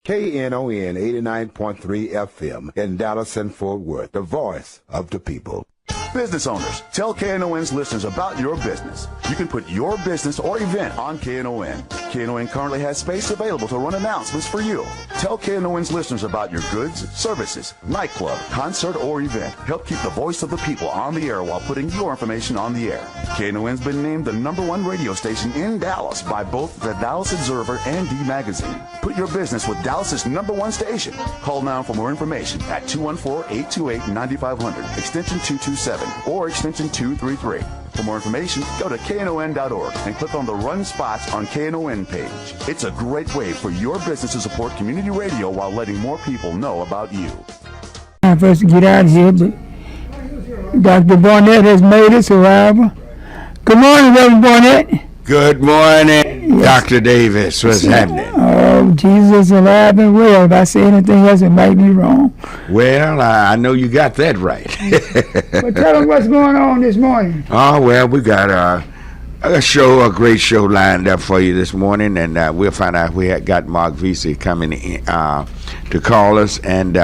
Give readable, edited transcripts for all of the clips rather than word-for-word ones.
Knon 89.3 FM in Dallas and Fort Worth, the voice of the people. Business owners, tell KNON's listeners about your business. You can put your business or event on KNON. KNON currently has space available to run announcements for you. Tell KNON's listeners about your goods, services, nightclub, concert, or event. Help keep the voice of the people on the air while putting your information on the air. KNON's been named the #1 radio station in Dallas by both the Dallas Observer and D Magazine. Put your business with Dallas's #1 station. Call now for more information at 214-828-9500, extension 227, or extension 233. For more information, go to knon.org and click on the Run Spots on KNON page. It's a great way for your business to support community radio while letting more people know about you. Time for us to get out of here, but Dr. Barnett has made us arrival. Good morning, Reverend Barnett. Good morning, yes. Dr. Davis. What's happening? Oh, Jesus alive and well. If I say anything else, it might be wrong. Well, I know you got that right. But tell them what's going on this morning. Oh, well, we got a great show lined up for you this morning, and we'll find out. We had got Mark Vesey coming in to call us, and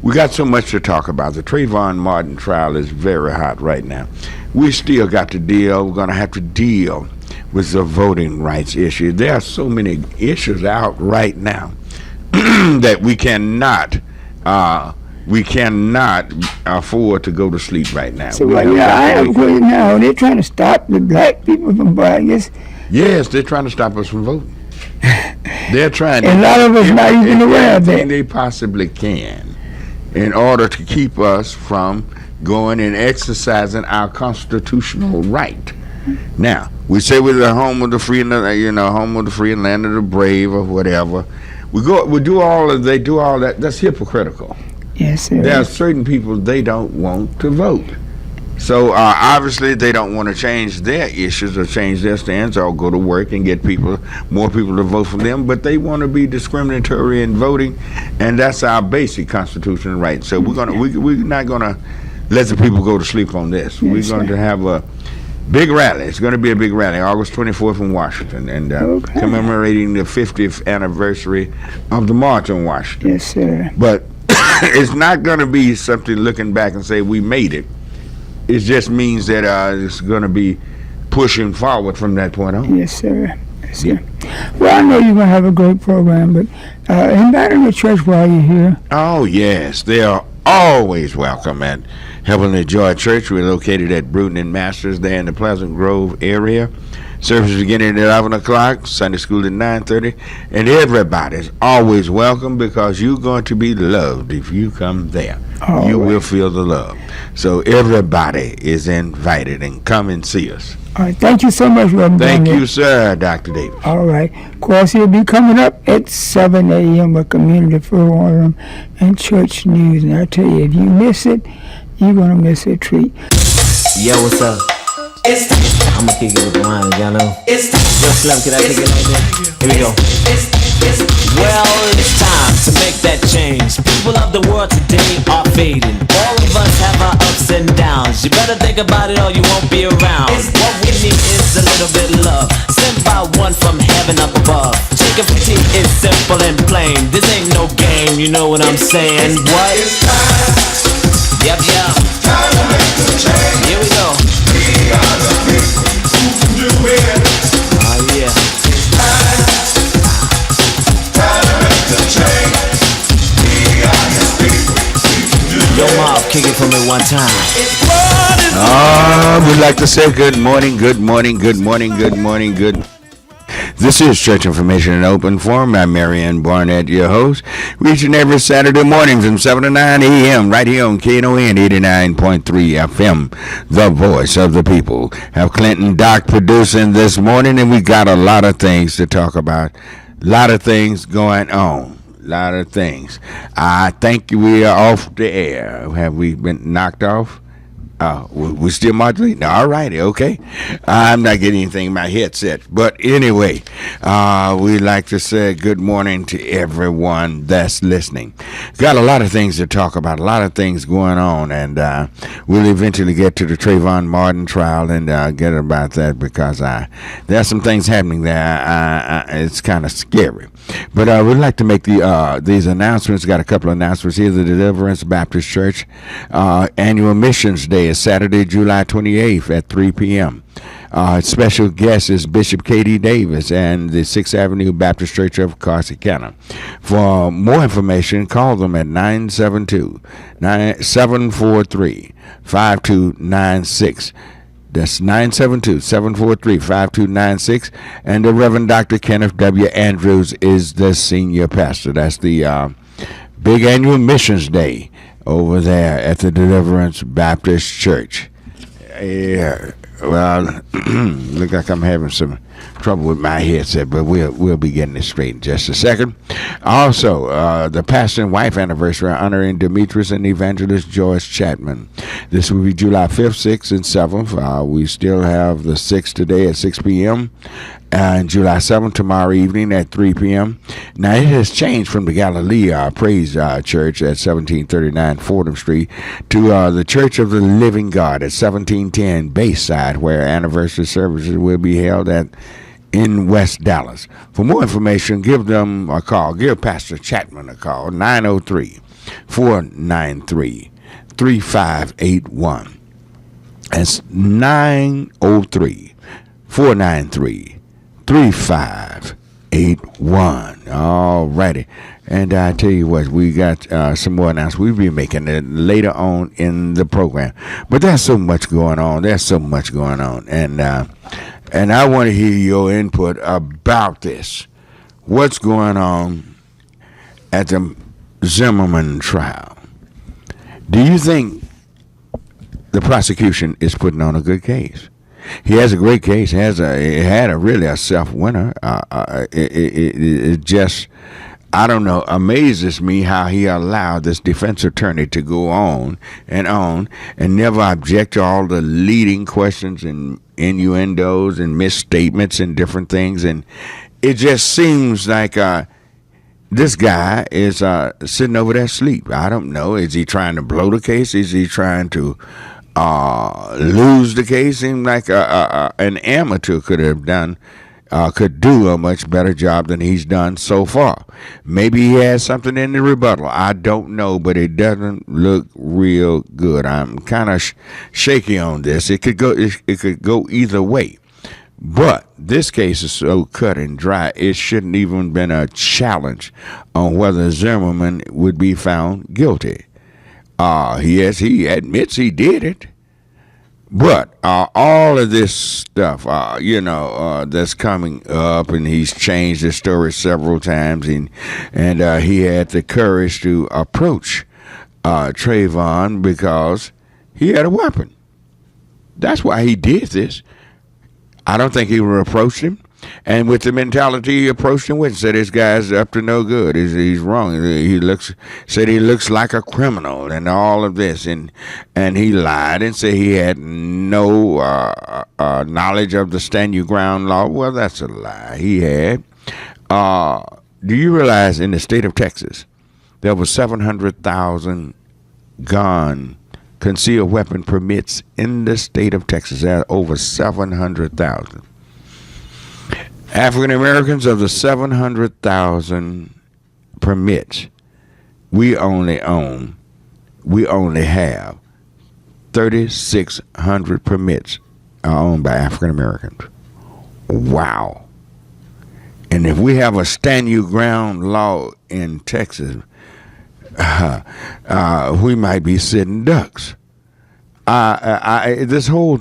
we got so much to talk about. The Trayvon Martin trial is very hot right now. We still got to deal. We're going to have to deal with the voting rights issue. There are so many issues out right now that we cannot afford to go to sleep right now. So I have a question now. They're trying to stop the black people from voting. Yes, they're trying to stop us from voting. They're trying to. And a lot of us not even aware of that. They possibly can, in order to keep us from going and exercising our constitutional right. Now, we say we're the home of the free, home of the free and land of the brave, or whatever. They do all that. That's hypocritical. Yes, sir. There are certain people they don't want to vote. So obviously they don't want to change their issues or change their stance or go to work and get more people to vote for them, but they want to be discriminatory in voting, and that's our basic constitutional right. So we're not gonna let the people go to sleep on this. Yes, we're going to have a big rally. It's going to be a big rally, August 24th in Washington, and commemorating the 50th anniversary of the March on Washington. Yes, sir. But it's not going to be something looking back and say we made it. It just means that it's going to be pushing forward from that point on. Yes, sir. Yes, sir. Yeah. Well, I know you're going to have a great program, but invite them to church while you're here. Oh, yes. They are always welcome at Heavenly Joy Church. We're located at Bruton and Masters there in the Pleasant Grove area. Service beginning at 11 o'clock, Sunday school at 9:30. And everybody's always welcome because you're going to be loved if you come there. You will feel the love. So everybody is invited, and come and see us. All right. Thank you so much, Reverend Thank Barnett. you, sir, Dr. Davis. All right. Of course, he'll be coming up at 7 a.m. with Community Forum and Church News. And I tell you, if you miss it, you're going to miss a treat. Yo, what's up? I'ma kick it with the line, y'all know. Yo, Slim, can I kick it like that? Here we go. Well, it's time to make that change. People of the world today are fading. All of us have our ups and downs. You better think about it or you won't be around. What we need is a little bit of love, sent by one from heaven up above. Chicken fatigue is simple and plain. This ain't no game, you know what I'm saying? What? Yep. Time to make the change. Here we go. We are the people who can do it. Oh yeah. Time to make the change. We are his people. We can do it. Yo, Mob, kick it for me one time. We'd like to say good morning. This is Church Information in Open Forum. I'm Marion Barnett, your host. Reaching every Saturday morning from 7 to 9 a.m. right here on Knon 89.3 FM, the voice of the people. Have Clinton Doc producing this morning, and we got a lot of things to talk about. A lot of things going on. A lot of things. I think we are off the air. Have we been knocked off? We still modulating? All righty, okay. I'm not getting anything in my headset. But anyway, we'd like to say good morning to everyone that's listening. Got a lot of things to talk about, a lot of things going on, and we'll eventually get to the Trayvon Martin trial and get about that because there's some things happening there. It's kind of scary. But I would like to make these announcements. Got a couple of announcements here. The Deliverance Baptist Church Annual Missions Day is Saturday, July 28th at 3 p.m. Special guest is Bishop K.D. Davis and the 6th Avenue Baptist Church of Corsicana. For more information, call them at 972-743-5296. That's 972-743-5296. And the Reverend Dr. Kenneth W. Andrews is the senior pastor. That's the big annual missions day over there at the Deliverance Baptist Church. Yeah. Well, look like I'm having some trouble with my headset, but we'll be getting it straight in just a second. Also, the pastor and wife anniversary honoring Demetrius and Evangelist Joyce Chapman. This will be July 5th, 6th, and 7th. We still have the 6th today at 6 p.m. and July 7th tomorrow evening at 3 p.m. Now, it has changed from the Galilee Praise Church at 1739 Fordham Street to the Church of the Living God at 1710 Bayside, where anniversary services will be held in West Dallas. For more information, give them a call. Give Pastor Chapman a call, 903-493-3581. That's 903-493-3581. All righty. And I tell you what, we got some more announcements. We'll be making it later on in the program. But there's so much going on. And I want to hear your input about this. What's going on at the Zimmerman trial? Do you think the prosecution is putting on a good case? He has a great case. He had a self-winner. It just, I don't know, amazes me how he allowed this defense attorney to go on and never object to all the leading questions and innuendos and misstatements and different things. And it just seems like this guy is sitting over there asleep. I don't know. Is he trying to blow the case? Is he trying to lose the case? Seems like an amateur could do a much better job than he's done so far. Maybe he has something in the rebuttal. I don't know, but it doesn't look real good. I'm kind of shaky on this. It could go either way. But this case is so cut and dry, it shouldn't even been a challenge on whether Zimmerman would be found guilty. Yes, he admits he did it. But all of this stuff, that's coming up, and he's changed the story several times, and he had the courage to approach Trayvon because he had a weapon. That's why he did this. I don't think he would approach him. And with the mentality he approached him with, said this guy's up to no good. He's wrong. He looks like a criminal and all of this. And he lied and said he had no knowledge of the Stand Your Ground law. Well, that's a lie. He had. Do you realize in the state of Texas, there were 700,000 concealed weapon permits in the state of Texas? There are over 700,000. African Americans, of the 700,000 permits we only have 3,600 permits are owned by African Americans. Wow. And if we have a Stand Your Ground law in Texas, we might be sitting ducks. I just hope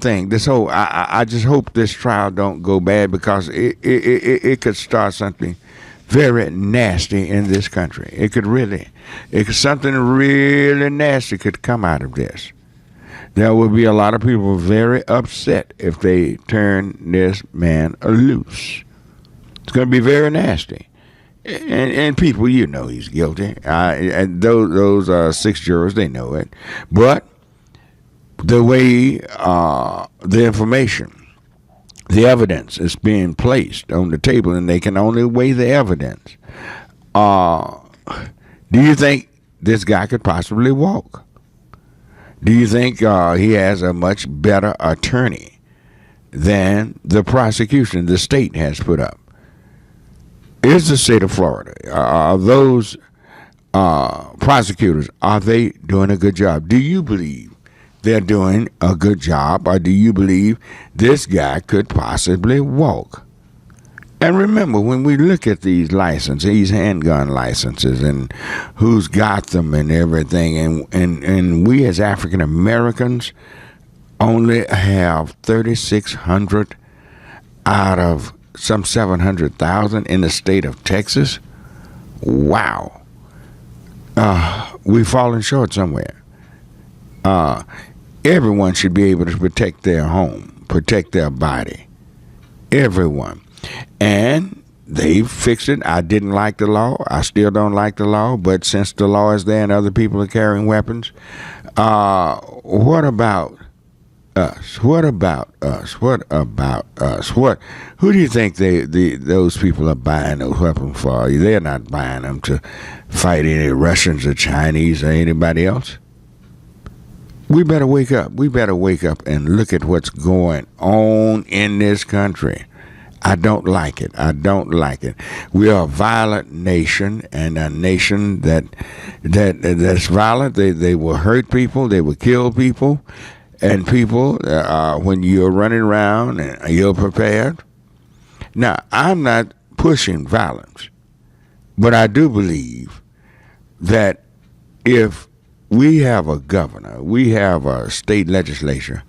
this trial don't go bad, because it could start something very nasty in this country. Something really nasty could come out of this. There will be a lot of people very upset if they turn this man loose. It's going to be very nasty. And people, he's guilty. And those 6 jurors, they know it. But the way the information, the evidence is being placed on the table, and they can only weigh the evidence. Do you think this guy could possibly walk? Do you think he has a much better attorney than the prosecution the state has put up? is the state of Florida. Are those prosecutors, are they doing a good job? Do you believe they're doing a good job, or do you believe this guy could possibly walk? And remember, when we look at these licenses, these handgun licenses, and who's got them and everything, and we as African Americans only have 3,600 out of some 700,000 in the state of Texas. Wow. We've fallen short somewhere. Everyone should be able to protect their home, protect their body. Everyone. And they've fixed it. I didn't like the law. I still don't like the law. But since the law is there and other people are carrying weapons, what about us? What about us? What about us? Who do you think those people are buying those weapons for? They're not buying them to fight any Russians or Chinese or anybody else. We better wake up. We better wake up and look at what's going on in this country. I don't like it. I don't like it. We are a violent nation, and a nation that's violent. They will hurt people. They will kill people. And people, when you're running around and you're prepared. Now, I'm not pushing violence, but I do believe that if we have a governor, we have a state legislature,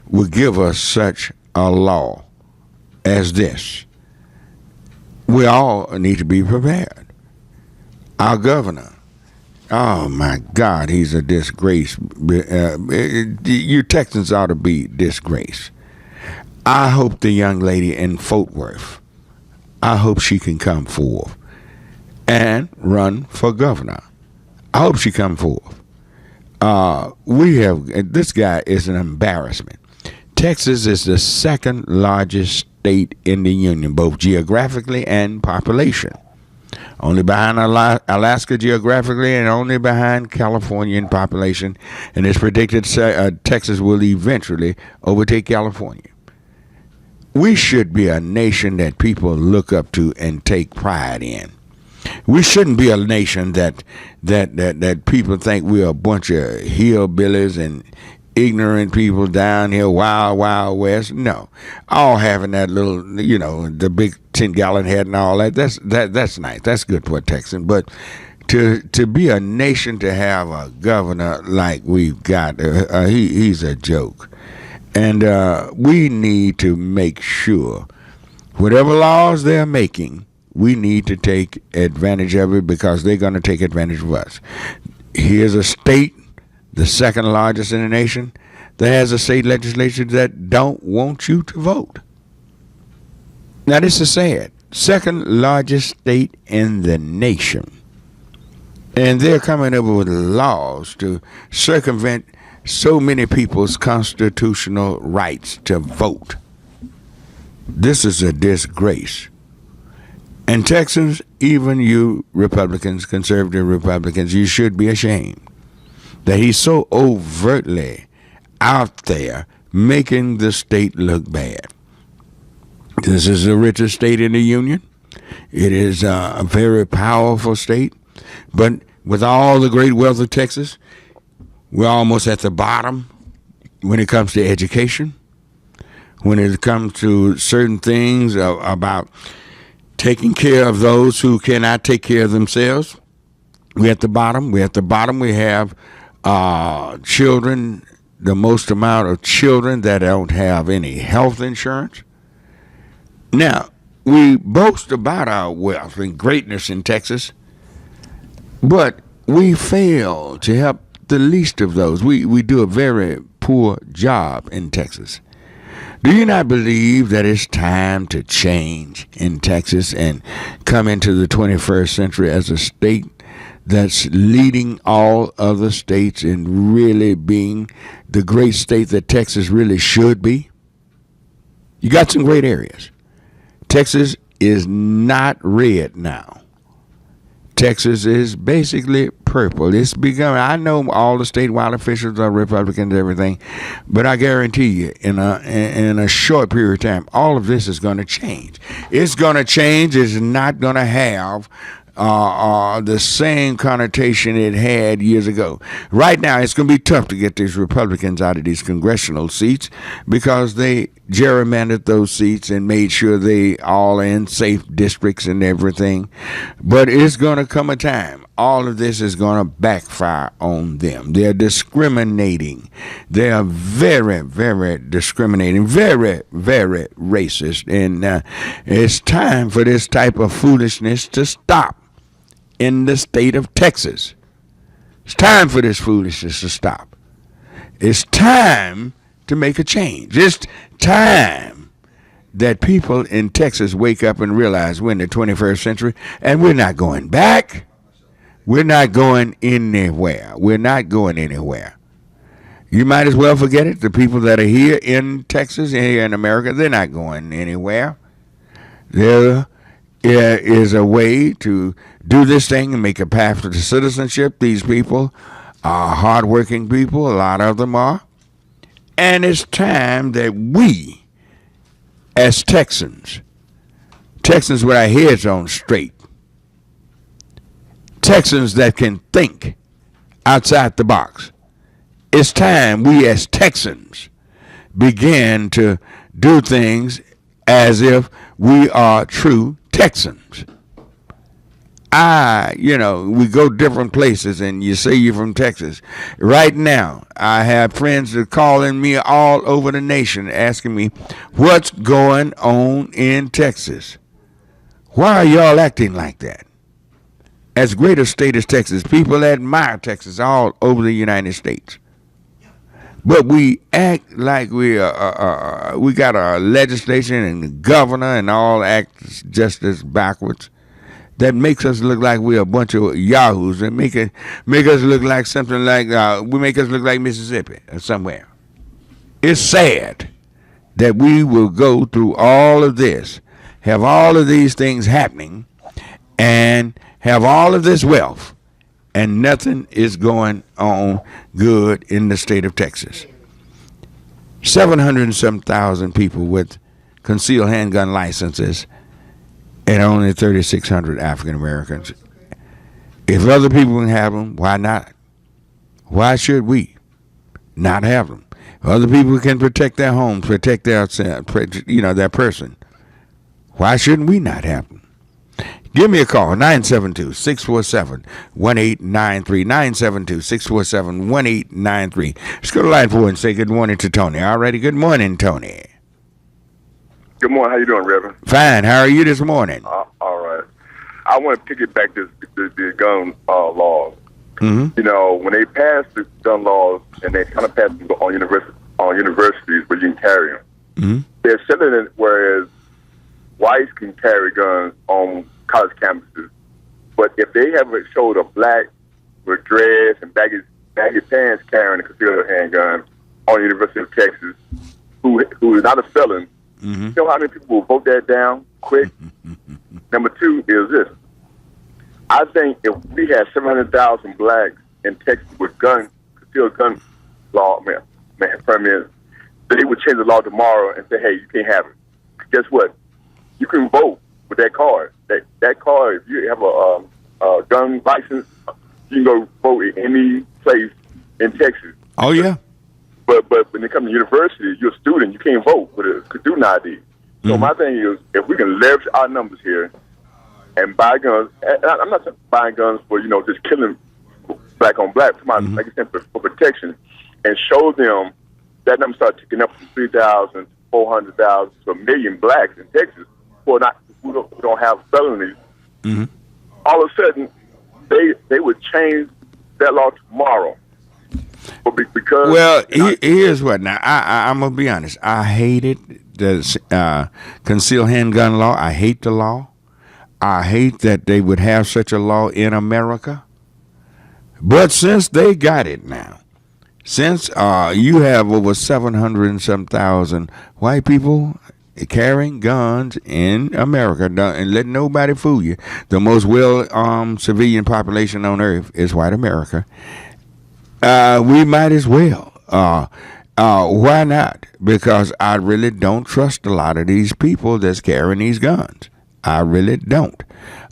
will give us such a law as this, we all need to be prepared. Our governor, oh my God, he's a disgrace. You Texans ought to be disgraced. I hope the young lady in Fort Worth, I hope she can come forth and run for governor. I hope she come forth. This guy is an embarrassment. Texas is the second largest state in the union, both geographically and population. Only behind Alaska geographically, and only behind California in population. And it's predicted Texas will eventually overtake California. We should be a nation that people look up to and take pride in. We shouldn't be a nation that people think we're a bunch of hillbillies and ignorant people down here, wild, wild west. No, all having that little, the big 10-gallon head and all that. That's nice. That's good for a Texan. But to be a nation, to have a governor like we've got, he's a joke. And we need to make sure whatever laws they're making, we need to take advantage of it, because they're going to take advantage of us. Here's a state, the second largest in the nation, that has a state legislature that don't want you to vote. Now, this is sad. Second largest state in the nation. And they're coming up with laws to circumvent so many people's constitutional rights to vote. This is a disgrace. And Texans, even you Republicans, conservative Republicans, you should be ashamed that he's so overtly out there making the state look bad. This is the richest state in the union. It is a very powerful state. But with all the great wealth of Texas, we're almost at the bottom when it comes to education, when it comes to certain things about taking care of those who cannot take care of themselves. We're at the bottom. We have children, the most amount of children that don't have any health insurance. Now, we boast about our wealth and greatness in Texas, but we fail to help the least of those. We do a very poor job in Texas. Do you not believe that it's time to change in Texas and come into the 21st century as a state that's leading all other states in really being the great state that Texas really should be? You got some great areas. Texas is not red now. Texas is basically purple. It's becoming. I know all the statewide officials are Republicans and everything, but I guarantee you, in a short period of time, all of this is going to change. It's going to change. It's not going to have the same connotation it had years ago. Right now, it's going to be tough to get these Republicans out of these congressional seats because they gerrymandered those seats and made sure they all in safe districts and everything. But it's going to come a time. All of this is going to backfire on them. They're discriminating. They are very, very discriminating, very, very racist. And it's time for this type of foolishness to stop in the state of Texas. It's time for this foolishness to stop. It's time to make a change. It's time that people in Texas wake up and realize we're in the 21st century and we're not going back. We're not going anywhere. We're not going anywhere. You might as well forget it. The people that are here in Texas, here in America, they're not going anywhere. There is a way to do this thing and make a path to citizenship. These people are hardworking people. A lot of them are. And it's time that we, as Texans with our heads on straight, Texans that can think outside the box, it's time we as Texans begin to do things as if we are true Texans. We go different places and you say you're from Texas. Right now, I have friends that are calling me all over the nation asking me, what's going on in Texas? Why are y'all acting like that? As great a state as Texas, people admire Texas all over the United States. But we act like we got a legislation and a governor and all act just as backwards. That makes us look like we're a bunch of yahoos and make us look like something like we make us look like Mississippi or somewhere. It's sad that we will go through all of this, have all of these things happening, and have all of this wealth, and nothing is going on good in the state of Texas. 700 and some thousand people with concealed handgun licenses and only 3,600 African Americans. If other people can have them, why not? Why should we not have them? If other people can protect their homes, protect their person, why shouldn't we not have them? Give me a call, 972-647-1893, 972-647-1893. Let's go to line 4 and say good morning to Tony. All righty, good morning, Tony. Good morning. How you doing, Reverend? Fine. How are you this morning? All right. I want to piggyback the gun laws. Mm-hmm. You know, when they passed the gun laws and they kind of passed them on universities where you can carry them, mm-hmm. they're selling it whereas whites can carry guns on college campuses. But if they haven't showed a black with dreads and baggy pants carrying a concealed handgun on the University of Texas, who is not a felon, mm-hmm. you know how many people will vote that down quick? Number two is this. I think if we had 700,000 blacks in Texas with concealed gun law, permits, they would change the law tomorrow and say, hey, you can't have it. Guess what? You can vote with that card. That card, if you have a gun license, you can go vote in any place in Texas. Oh, yeah. But when it comes to university, you're a student, you can't vote with a student ID. So Mm-hmm. my thing is, if we can leverage our numbers here and buy guns, and I'm not buying guns for, just killing black on black, Mm-hmm. like I said, for protection, and show them that number start ticking up from 3,000 to 400,000 to 1 million blacks in Texas who don't have felonies. Mm-hmm. All of a sudden, they would change that law tomorrow. Because here's what. Now, I'm going to be honest. I hated the concealed handgun law. I hate the law. I hate that they would have such a law in America. But since they got it now, since you have over 700 and some thousand white people carrying guns in America, and let nobody fool you. The most well-armed civilian population on earth is white America. We might as well. Why not? Because I really don't trust a lot of these people that's carrying these guns. I really don't.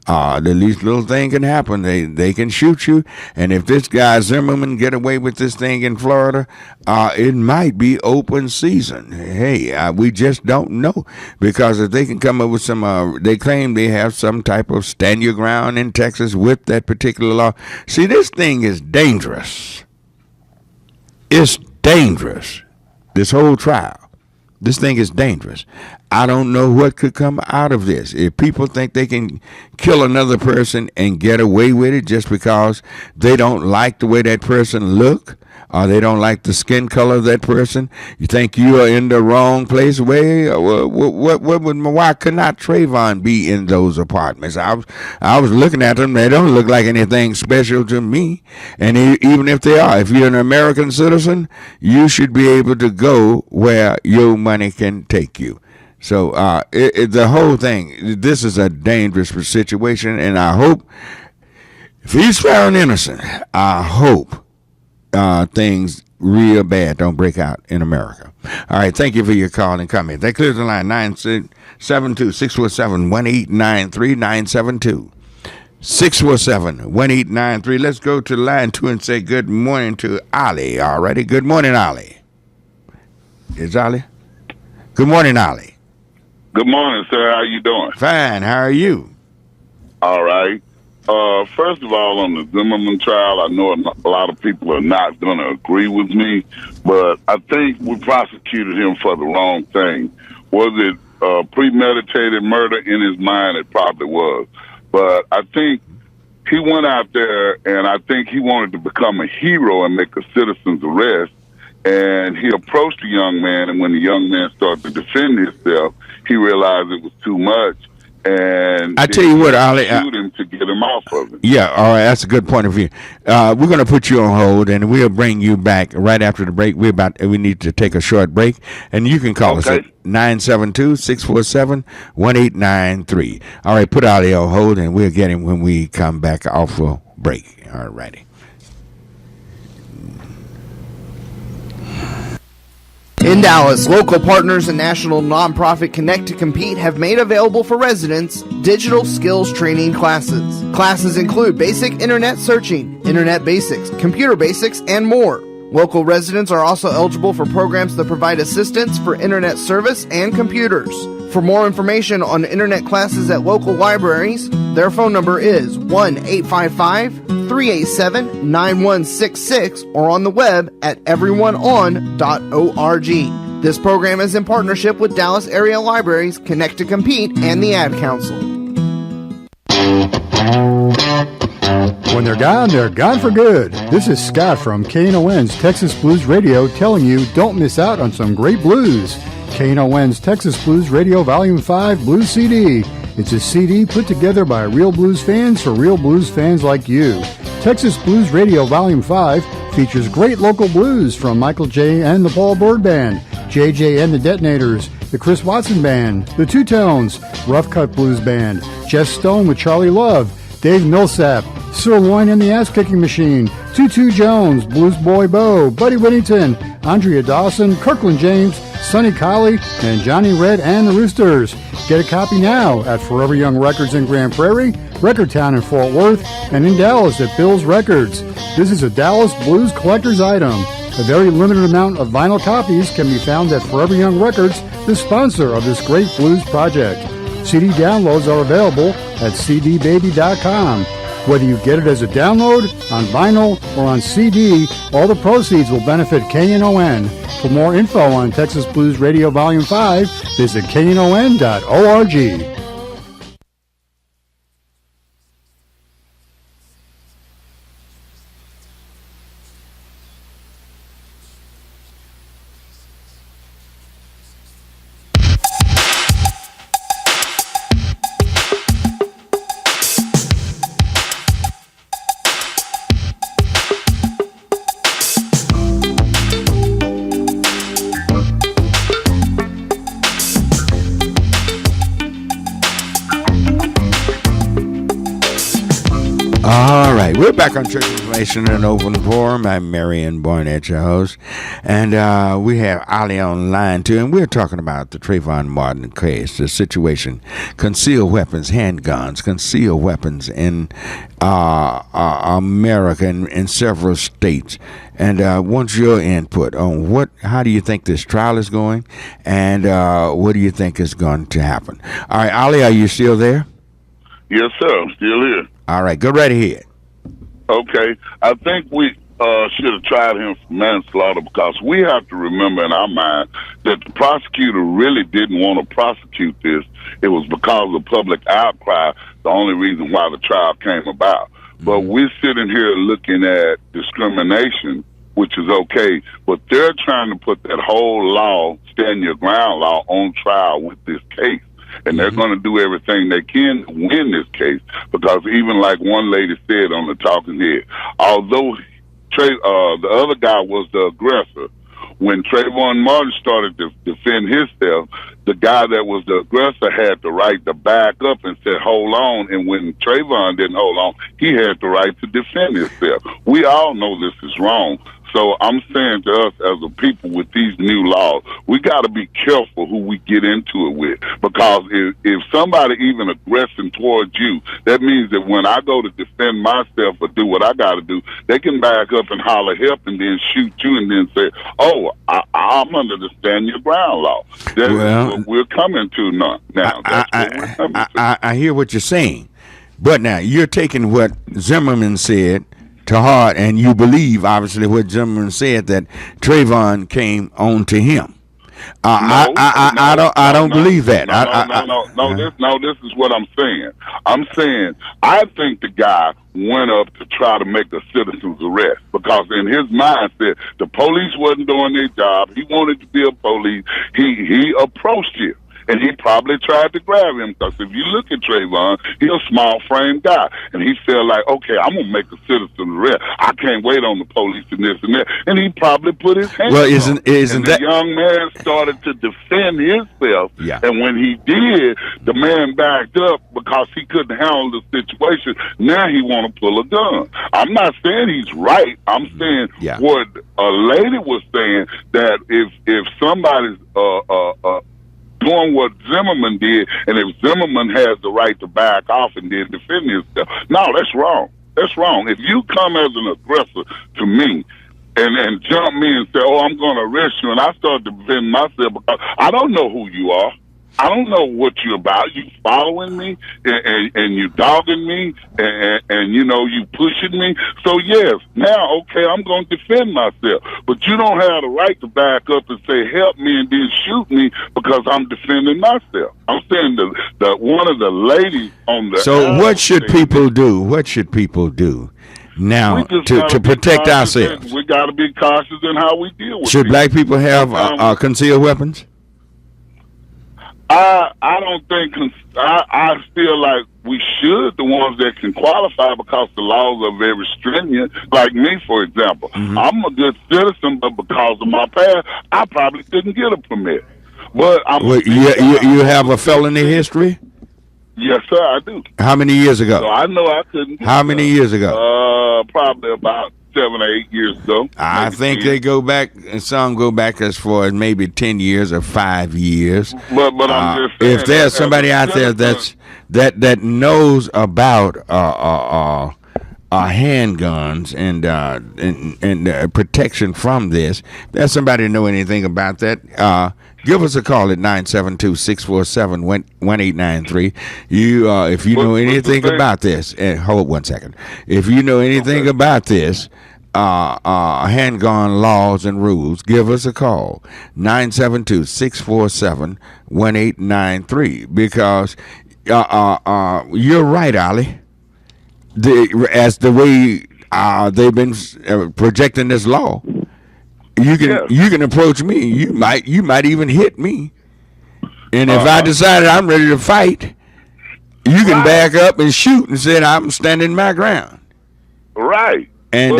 The least little thing can happen. They can shoot you. And if this guy Zimmerman get away with this thing in Florida, it might be open season. Hey, we just don't know. Because if they can come up with some, they claim they have some type of stand your ground in Texas with that particular law. See, this thing is dangerous. It's dangerous. This whole trial. This thing is dangerous. I don't know what could come out of this. If people think they can kill another person and get away with it just because they don't like the way that person look, or they don't like the skin color of that person, you think you are in the wrong place? Why could not Trayvon be in those apartments? I was looking at them. They don't look like anything special to me. And even if they are, if you're an American citizen, you should be able to go where your money can take you. So the whole thing, this is a dangerous situation, and I hope, if he's found innocent, I hope things real bad don't break out in America. All right, thank you for your call and comment. That clears the line, 972-647-1893, 972-647-1893. Let's go to line 2 and say good morning to Ali. All righty, good morning, Ali. Is Ali? Good morning, Ali. Good morning, sir. How you doing? Fine. How are you? All right. First of all, on the Zimmerman trial, I know a lot of people are not going to agree with me, but I think we prosecuted him for the wrong thing. Was it premeditated murder in his mind? It probably was. But I think he went out there, and I think he wanted to become a hero and make a citizen's arrest. And he approached the young man, and when the young man started to defend himself, he realized it was too much. And I tell you what, Ali, shoot him to get him off of it. Yeah, all right, that's a good point of view. We're going to put you on hold, and we'll bring you back right after the break. We need to take a short break, and you can call us at 972-647-1893. All right, put Ali on hold, and we'll get him when we come back off a break. All righty. In Dallas, local partners and national nonprofit Connect to Compete have made available for residents digital skills training classes. Classes include basic internet searching, internet basics, computer basics, and more. Local residents are also eligible for programs that provide assistance for internet service and computers. For more information on internet classes at local libraries, their phone number is 1-855-387-9166 or on the web at everyoneon.org. This program is in partnership with Dallas Area Libraries, Connect to Compete, and the Ad Council. When they're gone for good. This is Scott from KNON's Texas Blues Radio telling you don't miss out on some great blues. KNON's Texas Blues Radio Volume 5 Blues CD. It's a CD put together by real blues fans for real blues fans like you. Texas Blues Radio Volume 5 features great local blues from Michael J. and the Paul Bird Band, JJ and the Detonators, the Chris Watson Band, the Two Tones, Rough Cut Blues Band, Jeff Stone with Charlie Love, Dave Millsap, Sirloin and the Ass Kicking Machine, Tutu Jones, Blues Boy Bo, Buddy Whittington, Andrea Dawson, Kirkland James, Sonny Colley, and Johnny Red and the Roosters. Get a copy now at Forever Young Records in Grand Prairie, Record Town in Fort Worth, and in Dallas at Bill's Records. This is a Dallas Blues collector's item. A very limited amount of vinyl copies can be found at Forever Young Records, the sponsor of this great blues project. CD downloads are available at cdbaby.com. Whether you get it as a download, on vinyl, or on CD, all the proceeds will benefit KNON. For more info on Texas Blues Radio Volume 5, visit knon.org. back on Church Information and Open Forum. I'm Marion Barnett, your host. And we have Ali on line too. And we're talking about the Trayvon Martin case, the situation. Concealed weapons, handguns, concealed weapons in America and in several states. And what's your input on how do you think this trial is going? And what do you think is going to happen? All right, Ali, are you still there? Yes, sir. I'm still here. All right, go right ahead. Okay. I think we should have tried him for manslaughter because we have to remember in our mind that the prosecutor really didn't want to prosecute this. It was because of public outcry, the only reason why the trial came about. But we're sitting here looking at discrimination, which is okay, but they're trying to put that whole law, stand your ground law, on trial with this case. And they're going to do everything they can to win this case because even like one lady said on the talking head, although the other guy was the aggressor, when Trayvon Martin started to defend himself, the guy that was the aggressor had the right to back up and said, hold on. And when Trayvon didn't hold on, he had the right to defend himself. We all know this is wrong. So I'm saying to us as a people with these new laws, we got to be careful who we get into it with. Because if somebody even aggressing towards you, that means that when I go to defend myself or do what I got to do, they can back up and holler help and then shoot you and then say, oh, I'm under the stand your ground law. That's what we're coming to now. I hear what you're saying. But now you're taking what Zimmerman said to heart, and you believe, obviously, what Zimmerman said, that Trayvon came on to him. I don't believe that. This is what I'm saying. I'm saying I think the guy went up to try to make a citizen's arrest because in his mindset, the police wasn't doing their job. He wanted to be a police. He approached you. And he probably tried to grab him because if you look at Trayvon, he's a small frame guy. And he felt like, okay, I'm going to make a citizen arrest. I can't wait on the police and this and that. And he probably put his hands on him. And the young man started to defend himself. Yeah. And when he did, the man backed up because he couldn't handle the situation. Now he want to pull a gun. I'm not saying he's right. I'm saying what a lady was saying, that if somebody's doing what Zimmerman did, and if Zimmerman has the right to back off and then defend himself, no, that's wrong. That's wrong. If you come as an aggressor to me and jump me and say, oh, I'm going to arrest you, and I start to defend myself because I don't know who you are. I don't know what you're about. You following me and you dogging me and you know, you pushing me. So yes, now, okay, I'm going to defend myself. But you don't have the right to back up and say, help me, and then shoot me because I'm defending myself. I'm saying the one of the ladies on the... So what should people do? What should people do now to protect ourselves? We got to be cautious in how we deal with it. Should black people have concealed weapons? I don't think, I feel like we should, the ones that can qualify, because the laws are very stringent. Like me, for example, I'm a good citizen, but because of my past, I probably couldn't get a permit. But you have a felony history? Yes, sir, I do. How many years ago? So I know I couldn't. How many years ago? Probably about 7 or 8 years ago. I think 10. They go back, and some go back as far as maybe 10 years or 5 years. But I'm just saying, if there's somebody out there that knows about handguns and protection from this, if there's somebody know anything about that, give us a call at 972-647-1893. If you know anything about this, and hold 1 second. If you know anything about this, handgun laws and rules, give us a call, 972-647-1893, because you're right, Ali. As the way they've been projecting this law, you can approach me. You might even hit me, and if I decided I'm ready to fight, you can back up and shoot and say I'm standing my ground. Right. And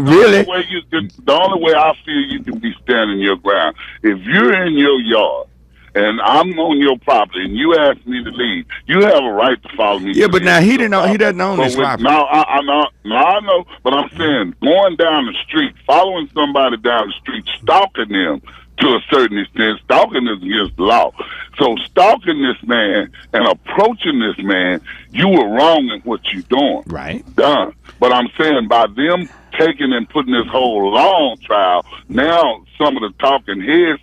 really, the only way I feel you can be standing your ground, if you're in your yard and I'm on your property, and you ask me to leave, you have a right to follow me. Yeah, but now he doesn't own this property. No, I know, but I'm saying going down the street, following somebody down the street, stalking them to a certain extent, stalking is against the law. So stalking this man and approaching this man, you were wrong in what you're doing. Right. Done. But I'm saying by them taking and putting this whole law on trial, now some of the talking heads,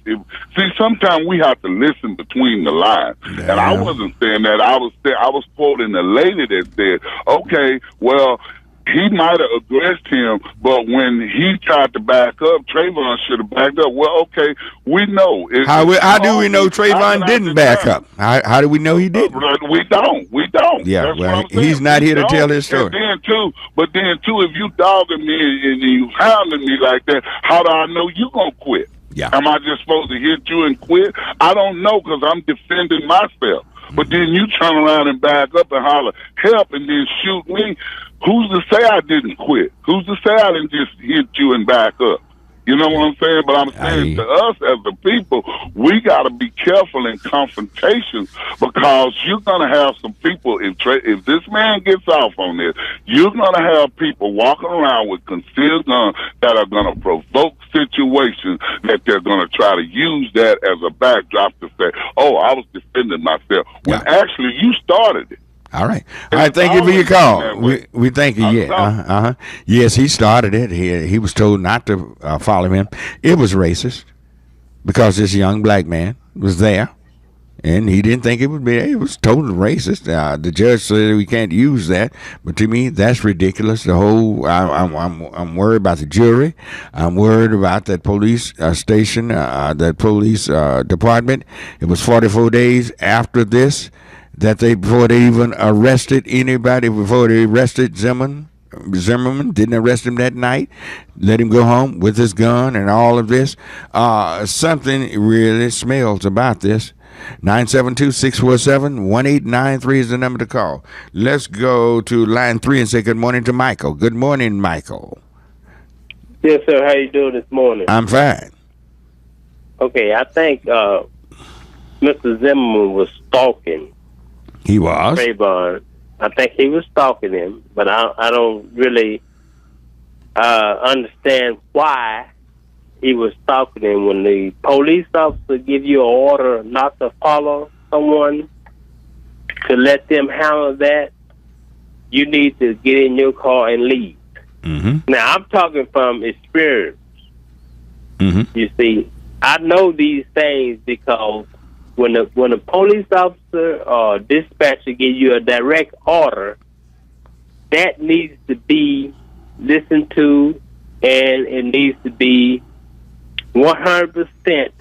see, sometimes we have to listen between the lines. Yeah. And I wasn't saying that. I was quoting a lady that said, okay, well, he might have aggressed him, but when he tried to back up, Trayvon should have backed up. Well, okay, we know. How do we know Trayvon didn't back up? How do we know he didn't? We don't. Yeah, well, he's not here to tell his story. But then too, if you dogging me and you hounding me like that, how do I know you gonna quit? Yeah. Am I just supposed to hit you and quit? I don't know, because I'm defending myself. But then you turn around and back up and holler, help, and then shoot me. Who's to say I didn't quit? Who's to say I didn't just hit you and back up? You know what I'm saying? But I'm saying to us as the people, we got to be careful in confrontations, because you're going to have some people, if this man gets off on this, you're going to have people walking around with concealed guns that are going to provoke situations that they're going to try to use that as a backdrop to say, oh, I was defending myself, when actually you started it. All right. Thank you for your call. We thank you. Yeah. Yes, he started it. He was told not to follow him. It was racist because this young black man was there, and he didn't think it would be. It was totally racist. The judge said we can't use that, but to me, that's ridiculous. The whole. I'm worried about the jury. I'm worried about that police station, that police department. It was 44 days after this before they even arrested anybody, before they arrested Zimmerman, didn't arrest him that night, let him go home with his gun and all of this. Something really smells about this. 972-647-1893 is the number to call. Let's go to line 3 and say good morning to Michael. Good morning, Michael. Yes, sir. How you doing this morning? I'm fine. Okay, I think Mr. Zimmerman was stalking. He was? Trayvon. I think he was stalking him, but I don't really understand why he was stalking him. When the police officer give you an order not to follow someone, to let them handle that, you need to get in your car and leave. Mm-hmm. Now, I'm talking from experience. Mm-hmm. You see, I know these things because when a police officer or dispatcher give you a direct order, that needs to be listened to, and it needs to be 100%.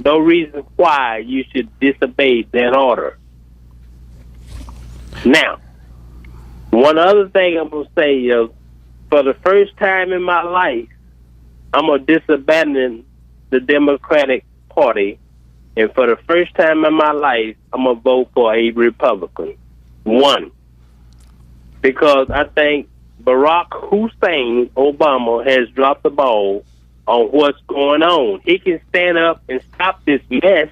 No reason why you should disobey that order. Now, one other thing I'm going to say is, for the first time in my life, I'm going to disabandon the Democratic Party. And for the first time in my life, I'm going to vote for a Republican. One, because I think Barack Hussein Obama has dropped the ball on what's going on. He can stand up and stop this mess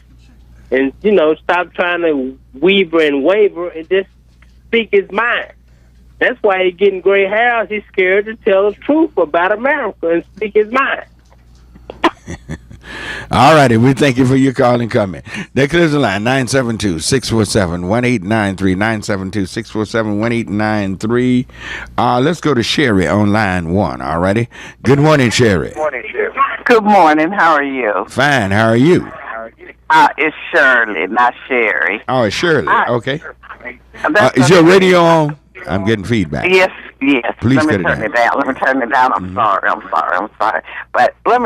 and, stop trying to weaver and waver and just speak his mind. That's why he's getting gray hairs. He's scared to tell the truth about America and speak his mind. All righty, we thank you for your call and comment. That clears the line, 972-647-1893, 972-647-1893. Let's go to Sherry on line 1, all righty? Good morning, Sherry. Good morning, how are you? Fine, how are you? It's Shirley, not Sherry. Oh, it's Shirley, okay. Is your radio on? I'm getting feedback. Yes. Please Let me turn it down. I'm sorry. But let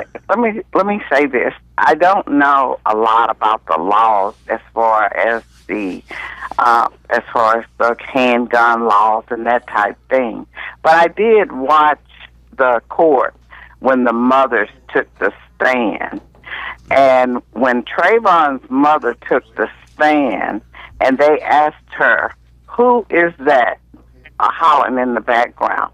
me say this. I don't know a lot about the laws as far as the handgun laws and that type thing. But I did watch the court when the mothers took the stand. And when Trayvon's mother took the stand and they asked her, who is that hollering in the background?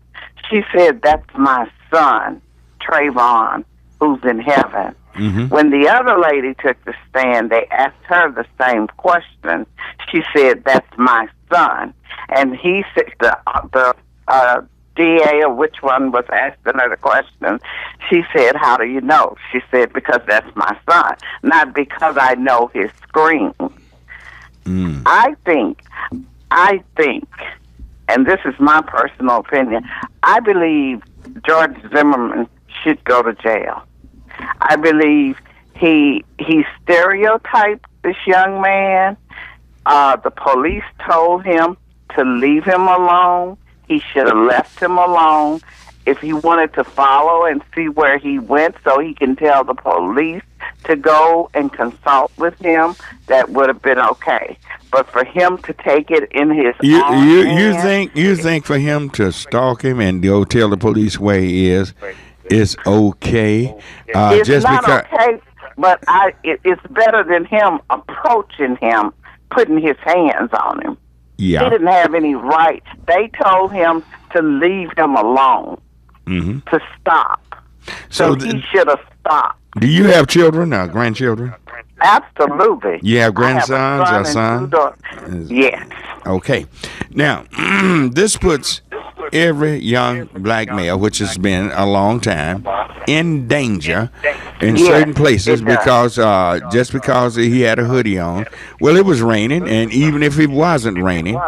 She said, that's my son, Trayvon, who's in heaven. When the other lady took the stand, they asked her the same question. She said, "That's my son," and he said the DA or which one was asking her the question. She said, "How do you know?" She said, "Because that's my son, not because I know his screams." I think, and this is my personal opinion, I believe George Zimmerman should go to jail. I believe he stereotyped this young man. The police told him to leave him alone. He should have left him alone. If he wanted to follow and see where he went so he can tell the police to go and consult with him, that would have been okay. But for him to take it in his own hands, you think for him to stalk him and go tell the police where he is okay? It's just not because okay, but it's better than him approaching him, putting his hands on him. Yeah. He didn't have any right. They told him to leave him alone, to stop. So he should have stopped. Do you have children, grandchildren? Absolutely. You have grandsons or son? Yes. Okay. Now, this puts every young black male, which has been a long time, in danger in certain places because just because he had a hoodie on. Well, it was raining, and even if it wasn't raining,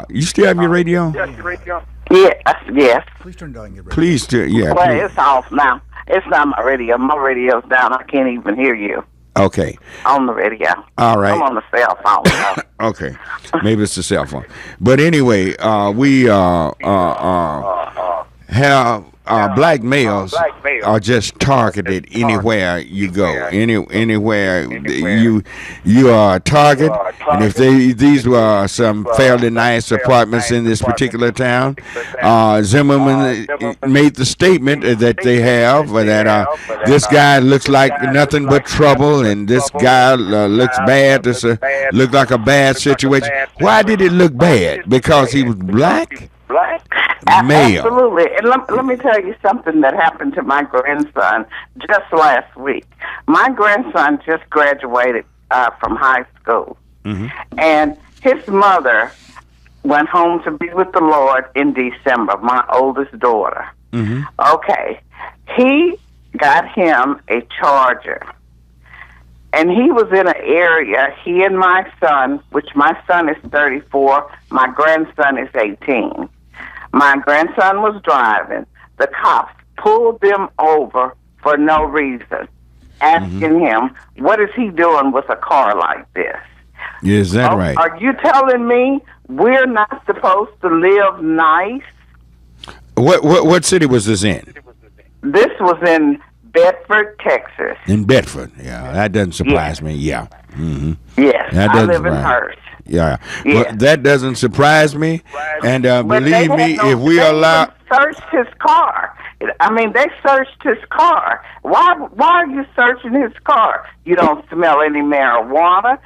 you still have your radio? Yes. Please turn down your radio. Please do. Yeah. Well, please. it's off now. It's not my radio. My radio's down. I can't even hear you. Okay. On the radio. All right. I'm on the cell phone. Okay. Maybe it's the cell phone. But anyway, we have black males are just targeted anywhere you go. Anywhere you are a target. And if these were some fairly nice apartments in this particular town, Zimmerman made the statement that they have that this guy looks like nothing but trouble, and this guy looks bad. This looks like a bad situation. Why did it look bad? Because he was black? Male. Absolutely. And let me tell you something that happened to my grandson just last week. My grandson just graduated from high school. And his mother went home to be with the Lord in December, my oldest daughter. Okay. He got him a Charger. And he was in an area, he and my son, which my son is 34, my grandson is 18. My grandson was driving. The cops pulled them over for no reason, asking him, what is he doing with a car like this? Is that right? Are you telling me we're not supposed to live nice? What city was this in? This was in Bedford, Texas. In Bedford, yeah. That doesn't surprise me, yeah. Yes, that I live in Hearst. Yeah, but that doesn't surprise me. And believe me, if we allow... searched his car. I mean, they searched his car. Why are you searching his car? You don't smell any marijuana.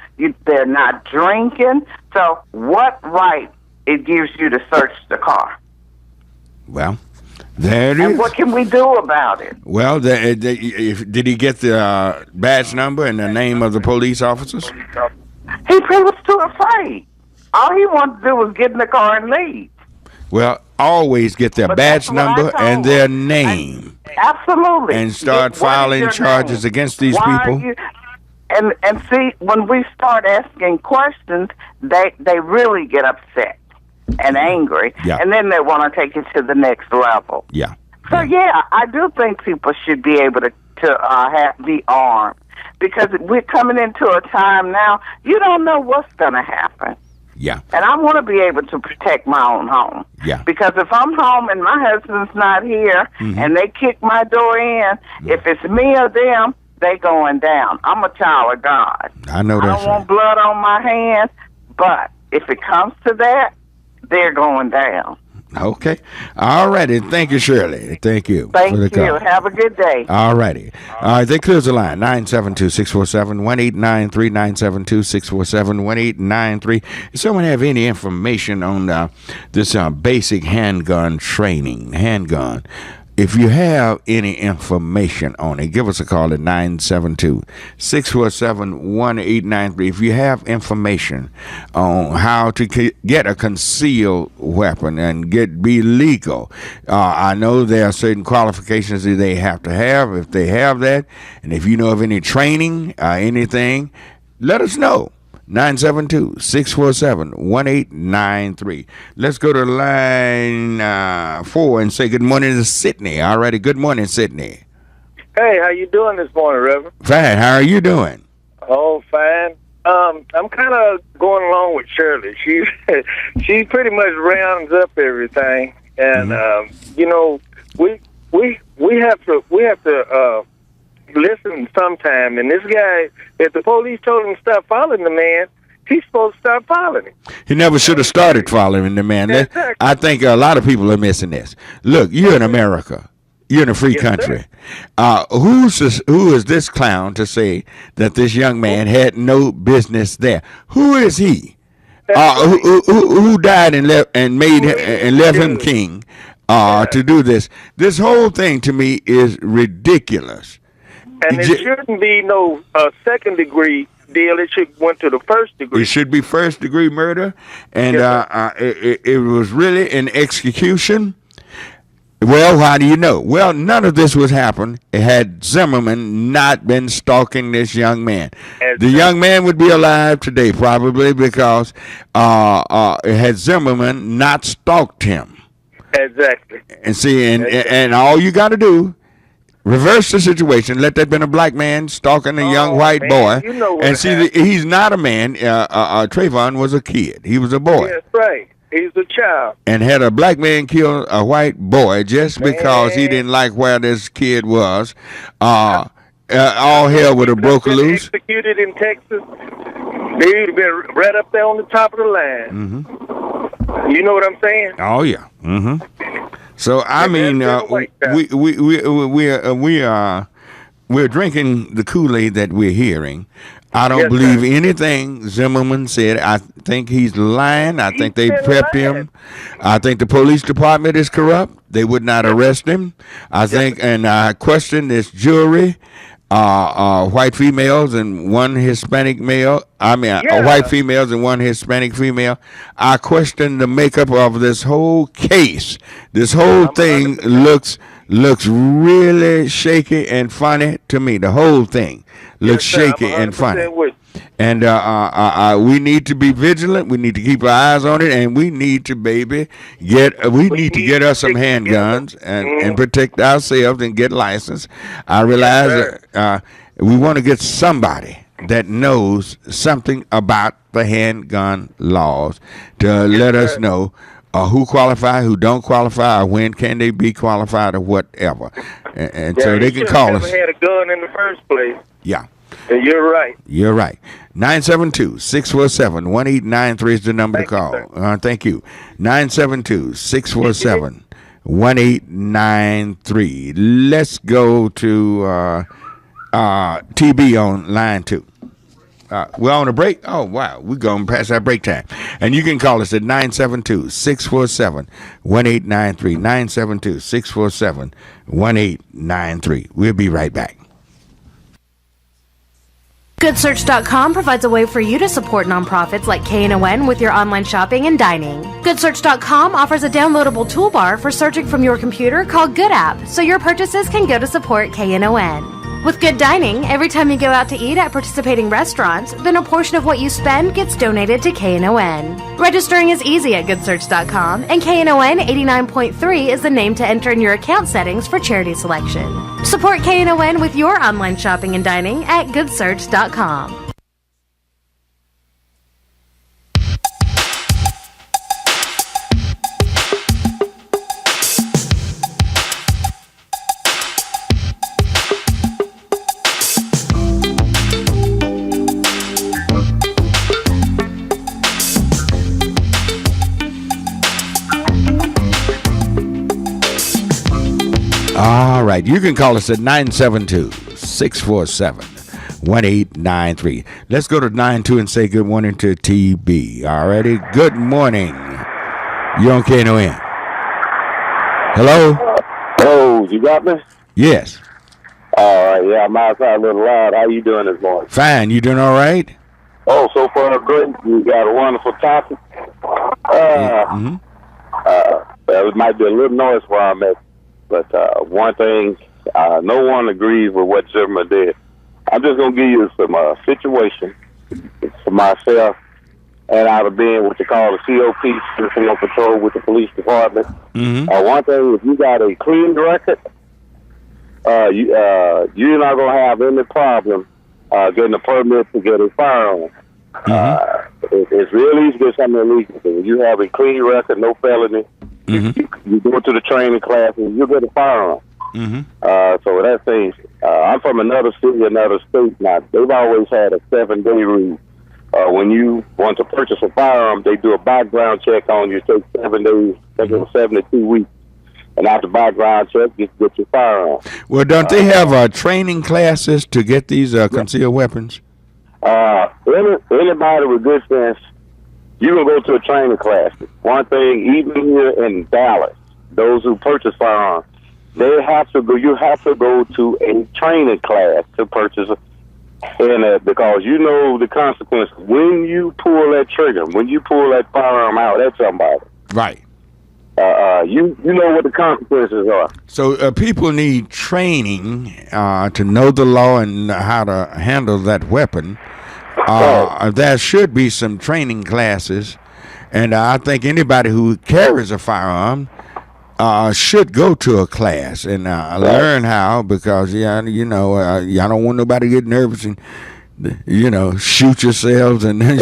They're not drinking. So what right it gives you to search the car? Well, there it is. And what can we do about it? Well, did he get the badge number and the name of the police officers? He was too afraid. All he wanted to do was get in the car and leave. Well, always get their badge number and their name. Absolutely. And start filing charges against these people. And see, when we start asking questions, they really get upset and angry, and then they want to take it to the next level. Yeah. So I do think people should be able to be armed, because we're coming into a time now you don't know what's going to happen. Yeah. And I want to be able to protect my own home. Yeah. Because if I'm home and my husband's not here and they kick my door in, if it's me or them, they going down. I'm a child of God. I know that. I don't want blood on my hands, but if it comes to that, they're going down. Okay. All righty. Thank you, Shirley. Thank you. Thank for the you. call. Have a good day. All righty. All right. They clears the line. 972-647-1893. 972-647-1893. If someone have any information on this basic handgun training, handgun, If you have any information on it, give us a call at 972-647-1893. If you have information on how to get a concealed weapon and be legal, I know there are certain qualifications that they have to have. If they have that, and if you know of any training, anything, let us know. 972-647-1893. Let's go to line 4 and say good morning to Sydney. All righty, good morning, Sydney. Hey, how you doing this morning, Reverend? Fine. How are you doing? Oh, fine. I'm kind of going along with Shirley. She pretty much rounds up everything, and you know, we have to listen sometime. And this guy, if the police told him to stop following the man, he's supposed to stop following him. He never should have started following the man. Exactly. I think a lot of people are missing this. Look, you're in America. You're in a free country. Who is this clown to say that this young man had no business there? Who is he? Who died and left him king to do this? This whole thing to me is ridiculous. And it shouldn't be no second degree deal. It should went to the first degree. It should be first degree murder, and it was really an execution. Well, how do you know? Well, none of this would happen had Zimmerman not been stalking this young man. The young man would be alive today probably because had Zimmerman not stalked him. Exactly. And see, and all you got to do, reverse the situation. Let that been a black man stalking a young white boy, you know and see, he's not a man. Trayvon was a kid. He was a boy. That's right. He's a child. And had a black man kill a white boy just because he didn't like where this kid was, all hell would have broken loose. Executed in Texas, they would have been right up there on the top of the line. Mm-hmm. You know what I'm saying? Oh yeah. Mm-hmm. So I mean, we're drinking the Kool-Aid that we're hearing. I don't believe anything Zimmerman said. I think he's lying. I think they prepped him. I think the police department is corrupt. They would not arrest him. I think, and I question this jury. White females and one Hispanic male. White females and one Hispanic female. I question the makeup of this whole case. This whole thing looks really shaky and funny to me. The whole thing looks shaky and funny. And we need to be vigilant. We need to keep our eyes on it, and we need to, get us some handguns and protect ourselves and get licensed. I realize that we want to get somebody that knows something about the handgun laws to let us know who qualify, who don't qualify, or when can they be qualified, or whatever. And so they can call us. Had a gun in the first place. Yeah. You're right. You're right. 972-647-1893 is the number to call. Thank you. 972-647-1893. Let's go to TB on line 2. We're on a break? Oh, wow. We're going past our break time. And you can call us at 972-647-1893. 972-647-1893. We'll be right back. GoodSearch.com provides a way for you to support nonprofits like KNON with your online shopping and dining. GoodSearch.com offers a downloadable toolbar for searching from your computer called Good App, so your purchases can go to support KNON. With Good Dining, every time you go out to eat at participating restaurants, then a portion of what you spend gets donated to KNON. Registering is easy at GoodSearch.com, and Knon 89.3 is the name to enter in your account settings for charity selection. Support KNON with your online shopping and dining at GoodSearch.com. All right. You can call us at 972-647-1893. Let's go to 92 and say good morning to TB. All righty. Good morning. You're on KNON. Hello? Hello, you got me? Yes. All right, yeah, I'm outside a little loud. How you doing this morning? Fine. You doing all right? Oh, so far great. You got a wonderful topic. Well, it might be a little noise where I'm at, but one thing, no one agrees with what Zimmerman did. I'm just going to give you some situation for myself, and out of being what you call the COP, Citizen Patrol with the police department. One thing, if you got a clean record, you're not going to have any problem getting a permit to get a firearm. It's real easy to get something illegal. If you have a clean record, no felony, you go to the training class and you get a firearm. So that thing, I'm from another city, another state now. They've always had a 7-day rule. When you want to purchase a firearm, they do a background check on you. It takes 7 days, I think it was 72 weeks. And after background check, you get your firearm. Well, don't they have training classes to get these concealed weapons? Anybody with good sense, you can go to a training class. One thing, even here in Dallas, those who purchase firearms, they have to go. You have to go to a training class to purchase because you know the consequences when you pull that trigger, when you pull that firearm out at somebody. Right. You know what the consequences are. So people need training to know the law and how to handle that weapon. There should be some training classes, and I think anybody who carries a firearm should go to a class and learn how, because y'all don't want nobody to get nervous and shoot yourselves and then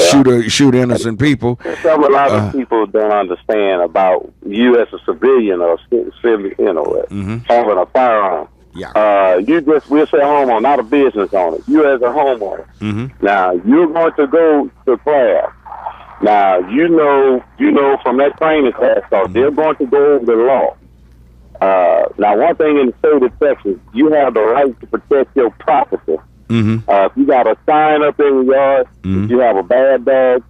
shoot innocent people. A lot of people don't understand about you as a civilian or having a firearm. Yeah. We'll say homeowner, not a business owner. You as a homeowner. Now you're going to go to class. Now you know from that training class, they're going to go over the law. Now one thing in the state of Texas, you have the right to protect your property. If you got a sign up in your yard, if you have a bad dog,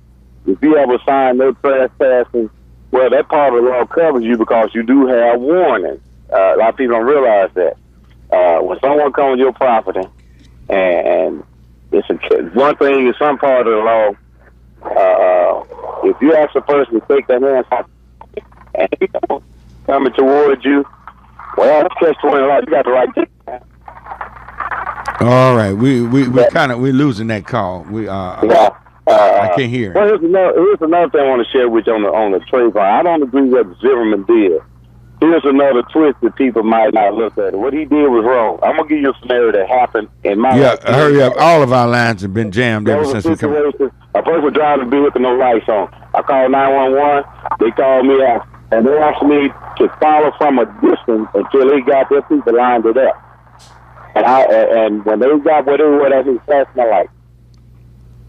if you have a sign no trespassing, well, that part of the law covers you because you do have warning. A lot of people don't realize that. When someone comes on your property, and one thing is some part of the law, if you ask a person to take their hands off and he's coming towards you, well, that's catch-20 law. You got the right to take that. All right, we're losing that call. I can't hear. Well, here's another thing I want to share with you on the trade bar. I don't agree with what Zimmerman did. Here's another twist that people might not look at. What he did was wrong. I'm gonna give you a scenario that happened in my life. Hurry up! All of our lines have been jammed ever since we come. A person was driving a vehicle with no lights on. I called 911. They called me out, and they asked me to follow from a distance until they got their people lined it up. And when they got where they were, that he flashed my light.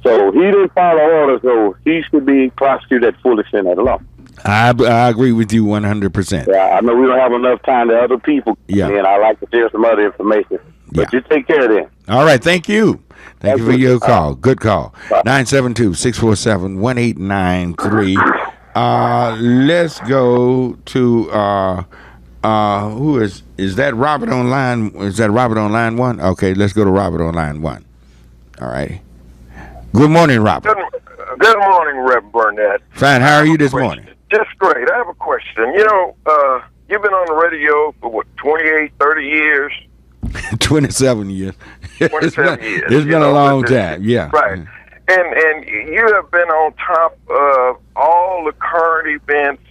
So he didn't follow orders, so he should be prosecuted at full extent of the law. I agree with you 100%. Yeah, I know we don't have enough time to other people. Yeah. And I like to share some other information. But you take care of them. All right, thank you. Thank you for your call. Good call. 972-647-1893. Let's go to who is that Robert on line? Is that Robert on line 1? Okay, let's go to Robert on line 1. All right. Good morning, Robert. Good morning, Reverend Barnett. Fine. How are you this morning? Just great. I have a question. You've been on the radio for 28, 30 years? 27 years. 27 years. It's been a long time. Yeah. Right. And you have been on top of all the current events.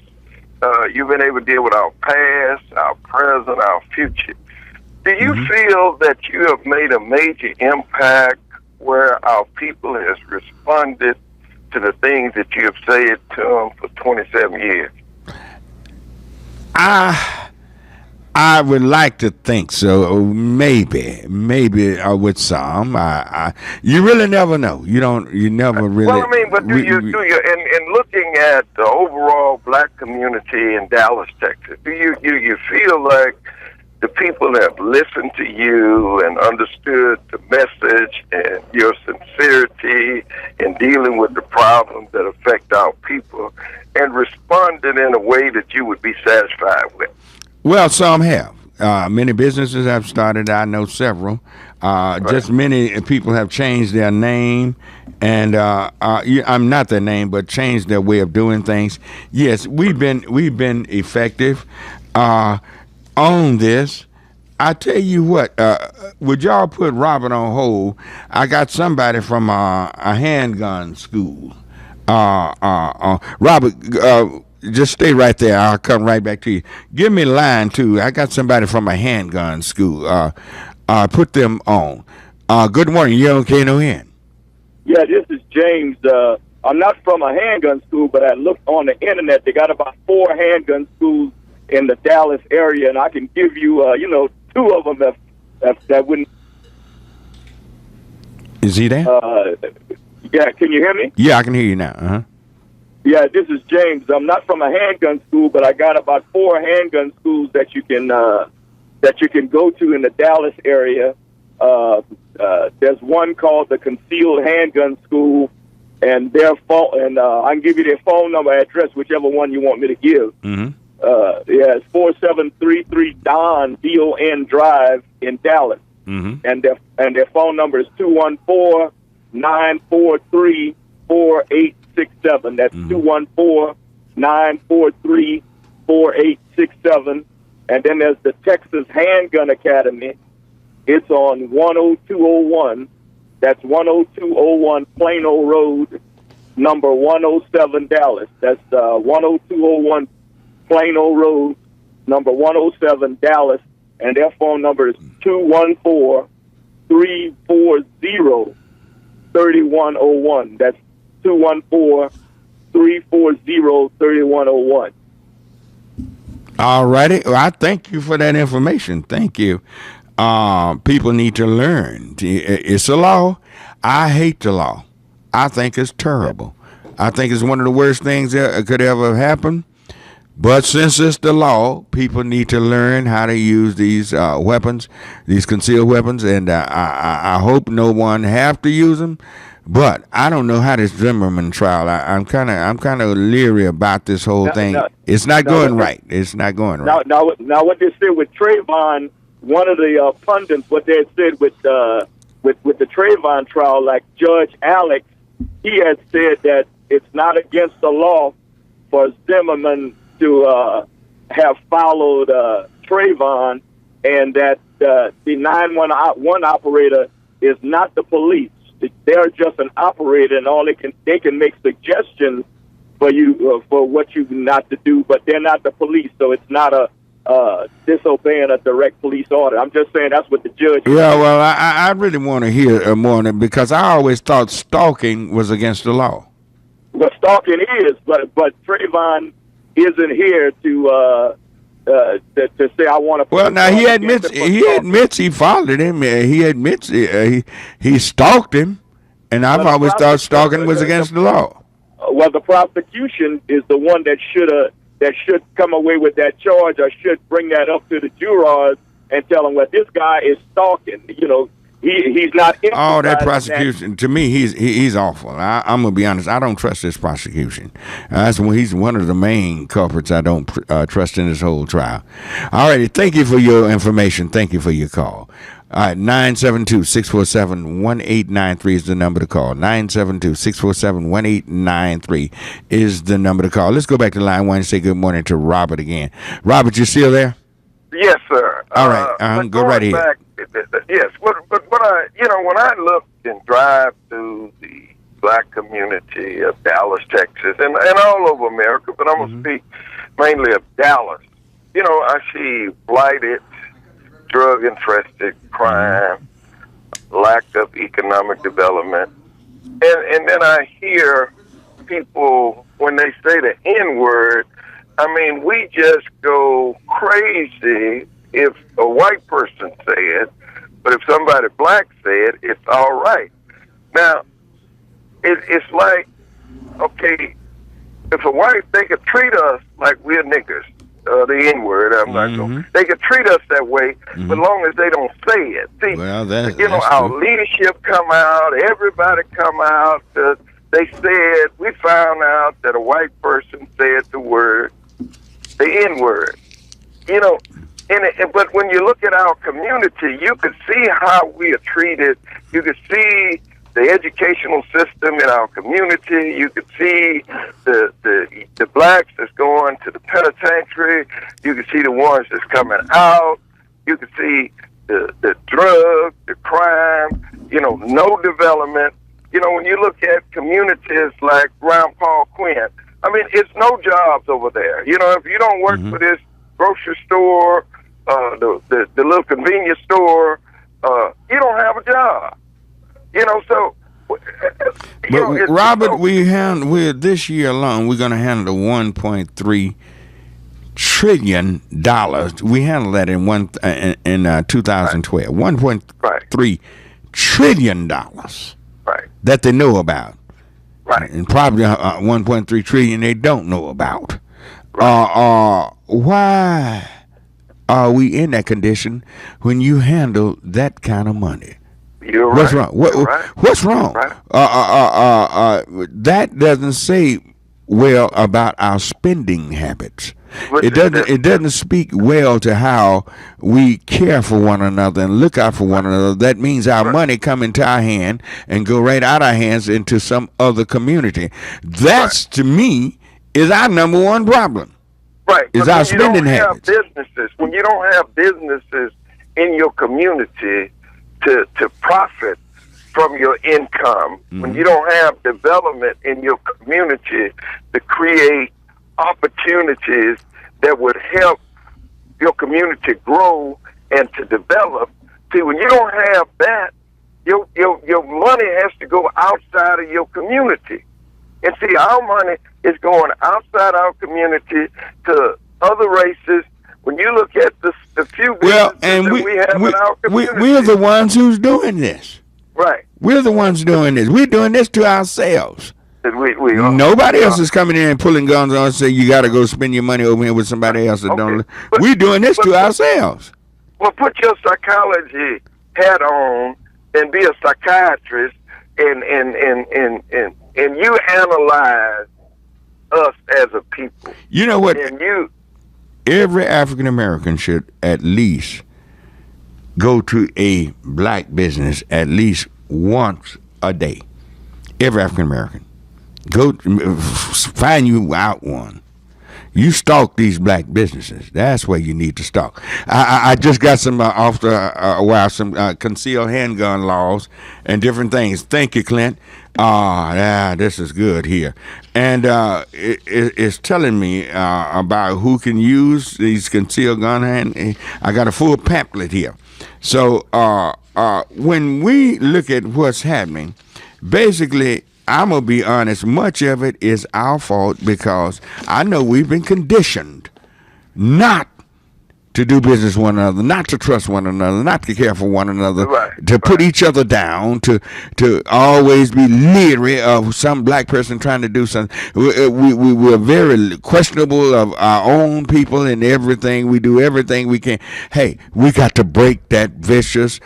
You've been able to deal with our past, our present, our future. Do you feel that you have made a major impact where our people has responded to the things that you have said to them for 27 years? I would like to think so. Maybe with some. You really never know. You never really. Well, I mean, but do you in looking at the overall black community in Dallas, Texas, do you feel like the people have listened to you and understood the message and your sincerity in dealing with the problems that affect our people and responded in a way that you would be satisfied with? Well, some have. Many businesses have started. I know several. Just many people have changed their name, and I'm not their name, but changed their way of doing things. Yes, we've been effective on this. I tell you what, would y'all put Robert on hold? I got somebody from a handgun school. Robert, just stay right there. I'll come right back to you. Give me line 2. I got somebody from a handgun school. Put them on. Good morning. You're on KNON. Yeah, this is James. I'm not from a handgun school, but I looked on the internet. They got about 4 handgun schools in the Dallas area, and I can give you, 2 of them that wouldn't. Is he there? Yeah, can you hear me? Yeah, I can hear you now. Uh-huh. Yeah, this is James. I'm not from a handgun school, but I got about 4 handgun schools that you can go to in the Dallas area. There's one called the Concealed Handgun School, and their phone, and I can give you their phone number, address, whichever one you want me to give. Mm-hmm. It's 4733 Don Drive in Dallas, mm-hmm. and their phone number is 214-943-4867. That's 214-943-4867. And then there's the Texas Handgun Academy. It's on 10201. That's 10201 Plano Road, number 107 Dallas. That's 10201 Plano Road, number 107 Dallas. And their phone number is 214-340-3101. That's 214-340-3101. All righty. Well, I thank you for that information. Thank you. People need to learn. It's a law. I hate the law. I think it's terrible. I think it's one of the worst things that could ever happen. But since it's the law, people need to learn how to use these weapons, these concealed weapons, and I hope no one have to use them. But I don't know how this Zimmerman trial. I'm kind of leery about this whole thing. It's not going right. It's not going right. Now, what they said with Trayvon, one of the pundits, what they had said with the Trayvon trial, like Judge Alex, he had said that it's not against the law for Zimmerman to have followed Trayvon, and that the 911 operator is not the police. They're just an operator, and they can make suggestions for you for what you not to do, but they're not the police, so it's not a disobeying a direct police order. I'm just saying that's what the judge. Yeah, well, I really want to hear more on it, because I always thought stalking was against the law. Well, stalking is, but Trayvon isn't here to say I want to. Well, now he admits he followed him. He admits he stalked him, and I've always thought stalking was against the law. Well, the prosecution is the one that should come away with that charge, or should bring that up to the jurors and tell them, well, this guy is stalking. He's not. Oh, that prosecution, to me, he's awful. I'm gonna be honest. I don't trust this prosecution. He's one of the main culprits I don't trust in this whole trial. All righty, thank you for your information. Thank you for your call. All right, 972-647-1893 is the number to call. 972-647-1893 is the number to call. Let's go back to line 1 and say good morning to Robert again. Robert, you still there? Yes, sir. All right, go right ahead. Yes, but when I look and drive through the black community of Dallas, Texas, and all over America, but I'm going to speak mainly of Dallas, I see blighted, drug-infested crime, lack of economic development, and then I hear people, when they say the N-word, I mean, we just go crazy if a white person say it, but if somebody black say it, it's all right. Now, it's like, okay, if a white, they could treat us like we're niggers, the N-word, they could treat us that way, but long as they don't say it. See, well, our leadership come out, everybody come out, they said, we found out that a white person said the N-word. But when you look at our community, you could see how we are treated. You could see the educational system in our community. You could see the blacks that's going to the penitentiary. You could see the ones that's coming out. You could see the drugs, the crime, no development. When you look at communities like Brown Paul Quinn, I mean, it's no jobs over there. If you don't work for this grocery store, the little convenience store, you don't have a job. So. But Robert, we're this year alone, we're going to handle $1.3 trillion. We handled that in 2012. $1.3 trillion that they know about. Right. And probably 1.3 trillion they don't know about. Why are we in that condition when you handle that kind of money? You're what's right. wrong? What's wrong? Right. That doesn't say well about our spending habits. It doesn't speak well to how we care for one another and look out for one another. That means our money come into our hand and go right out our hands into some other community. That's to me is our number one problem. Right. Is our spending habits. When you don't have businesses in your community to profit from your income, when you don't have development in your community to create opportunities that would help your community grow and to develop. See, when you don't have that, your money has to go outside of your community. And see, our money is going outside our community to other races. When you look at the few businesses that we have in our community. We're the ones who's doing this. Right. We're the ones doing this. We're doing this to ourselves. Nobody else is coming in and pulling guns on us and saying you got to go spend your money over here with somebody else that don't. We're doing this to ourselves. Well, put your psychology hat on and be a psychiatrist and you analyze us as a people. You know what? And every African American should at least go to a black business at least once a day. Every African American. Go find you out one. You stalk these black businesses. That's where you need to stalk. I just got some after a while some concealed handgun laws and different things. Thank you, Clint. This is good here, and it's telling me about who can use these concealed gun hand. I got a full pamphlet here. So when we look at what's happening, basically, I'm going to be honest, much of it is our fault because I know we've been conditioned not to do business with one another, not to trust one another, not to care for one another, to put each other down, to always be leery of some black person trying to do something. We're very questionable of our own people and everything. We do everything we can. Hey, we got to break that vicious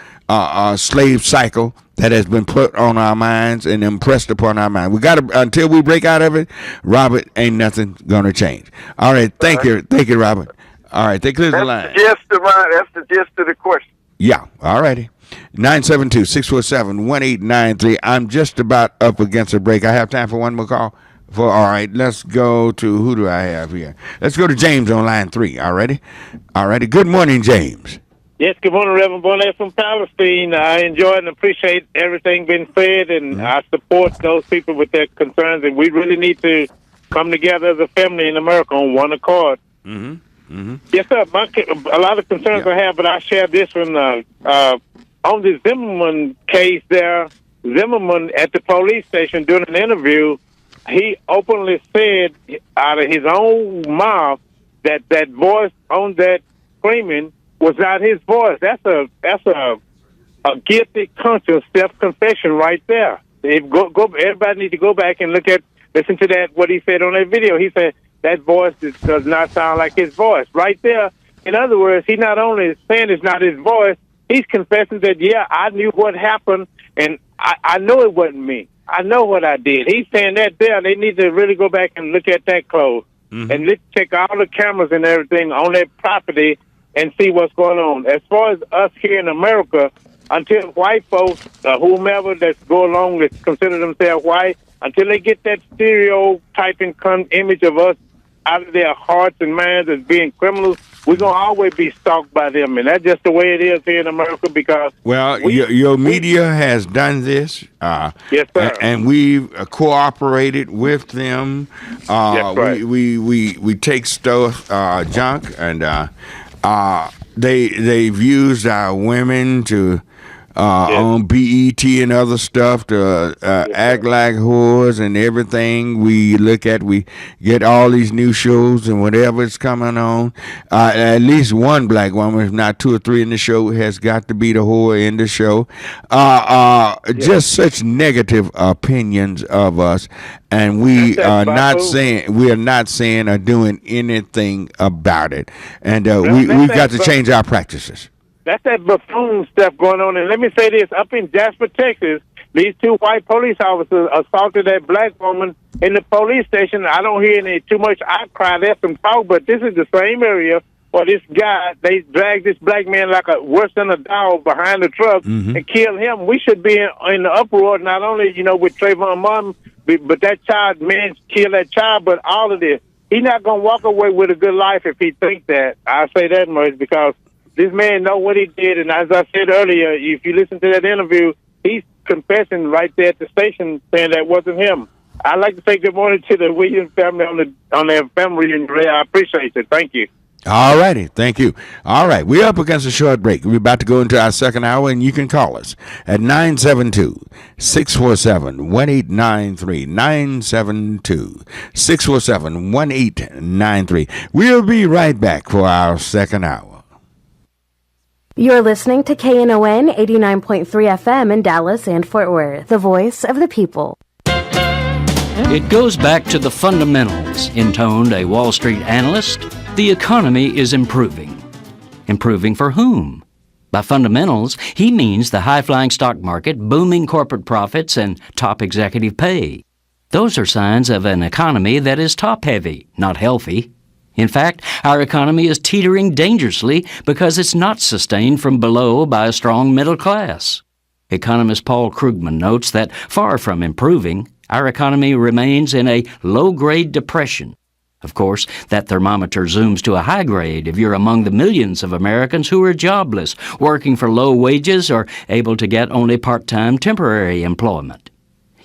slave cycle that has been put on our minds and impressed upon our mind. We got to, until we break out of it, Robert, ain't nothing going to change. All right, thank you, Robert. All right, they clear the line. That's the gist of the question. Yeah, all righty. 972-647-1893. I'm just about up against a break. I have time for one more call. All right, let's go to, who do I have here? Let's go to James on line 3. All righty. Good morning, James. Yes, good morning, Reverend Barnett from Palestine. I enjoy and appreciate everything being said, and I support those people with their concerns, and we really need to come together as a family in America on one accord. Yes, sir. A lot of concerns I have, but I share this one. On the Zimmerman case there, Zimmerman at the police station doing an interview, he openly said out of his own mouth that that voice on that screaming was not his voice. That's a guilty conscience self-confession right there. Everybody need to go back and listen to that, what he said on that video. He said that voice does not sound like his voice. Right there, in other words, he not only is saying it's not his voice, he's confessing that, yeah, I knew what happened, and I know it wasn't me. I know what I did. He's saying that there. They need to really go back and look at that close and check all the cameras and everything on that property and see what's going on. As far as us here in America, until white folks, whomever that's go along that consider themselves white, until they get that stereotyping image of us out of their hearts and minds as being criminals, we're going to always be stalked by them. And that's just the way it is here in America because... Well, your media has done this. Yes, sir. And we've cooperated with them. Yes, right. We take stuff, junk, and they've used our women to... on BET and other stuff to act like whores and everything we look at. We get all these new shows and whatever is coming on. At least one black woman, if not two or three in the show, has got to be the whore in the show. Just such negative opinions of us, and we are not saying or doing anything about it. And we've got to change our practices. That's that buffoon stuff going on. And let me say this, up in Jasper, Texas, these two white police officers assaulted that black woman in the police station. I don't hear any too much outcry there from talk, but this is the same area where this guy, they dragged this black man like worse than a dog behind the truck and killed him. We should be in the uproar, not only, with Trayvon Martin, but that child, man, killed that child, but all of this. He's not going to walk away with a good life if he thinks that. I say that much because this man know what he did, and as I said earlier, if you listen to that interview, he's confessing right there at the station saying that wasn't him. I'd like to say good morning to the Williams family on their family reunion. I appreciate it. Thank you. All righty. Thank you. All right. We're up against a short break. We're about to go into our second hour, and you can call us at 972-647-1893. 972-647-1893. We'll be right back for our second hour. You're listening to Knon 89.3 FM in Dallas and Fort Worth, the voice of the people. It goes back to the fundamentals, intoned a Wall Street analyst. The economy is improving. Improving for whom? By fundamentals, he means the high-flying stock market, booming corporate profits, and top executive pay. Those are signs of an economy that is top-heavy, not healthy. In fact, our economy is teetering dangerously because it's not sustained from below by a strong middle class. Economist Paul Krugman notes that far from improving, our economy remains in a low-grade depression. Of course, that thermometer zooms to a high grade if you're among the millions of Americans who are jobless, working for low wages, or able to get only part-time temporary employment.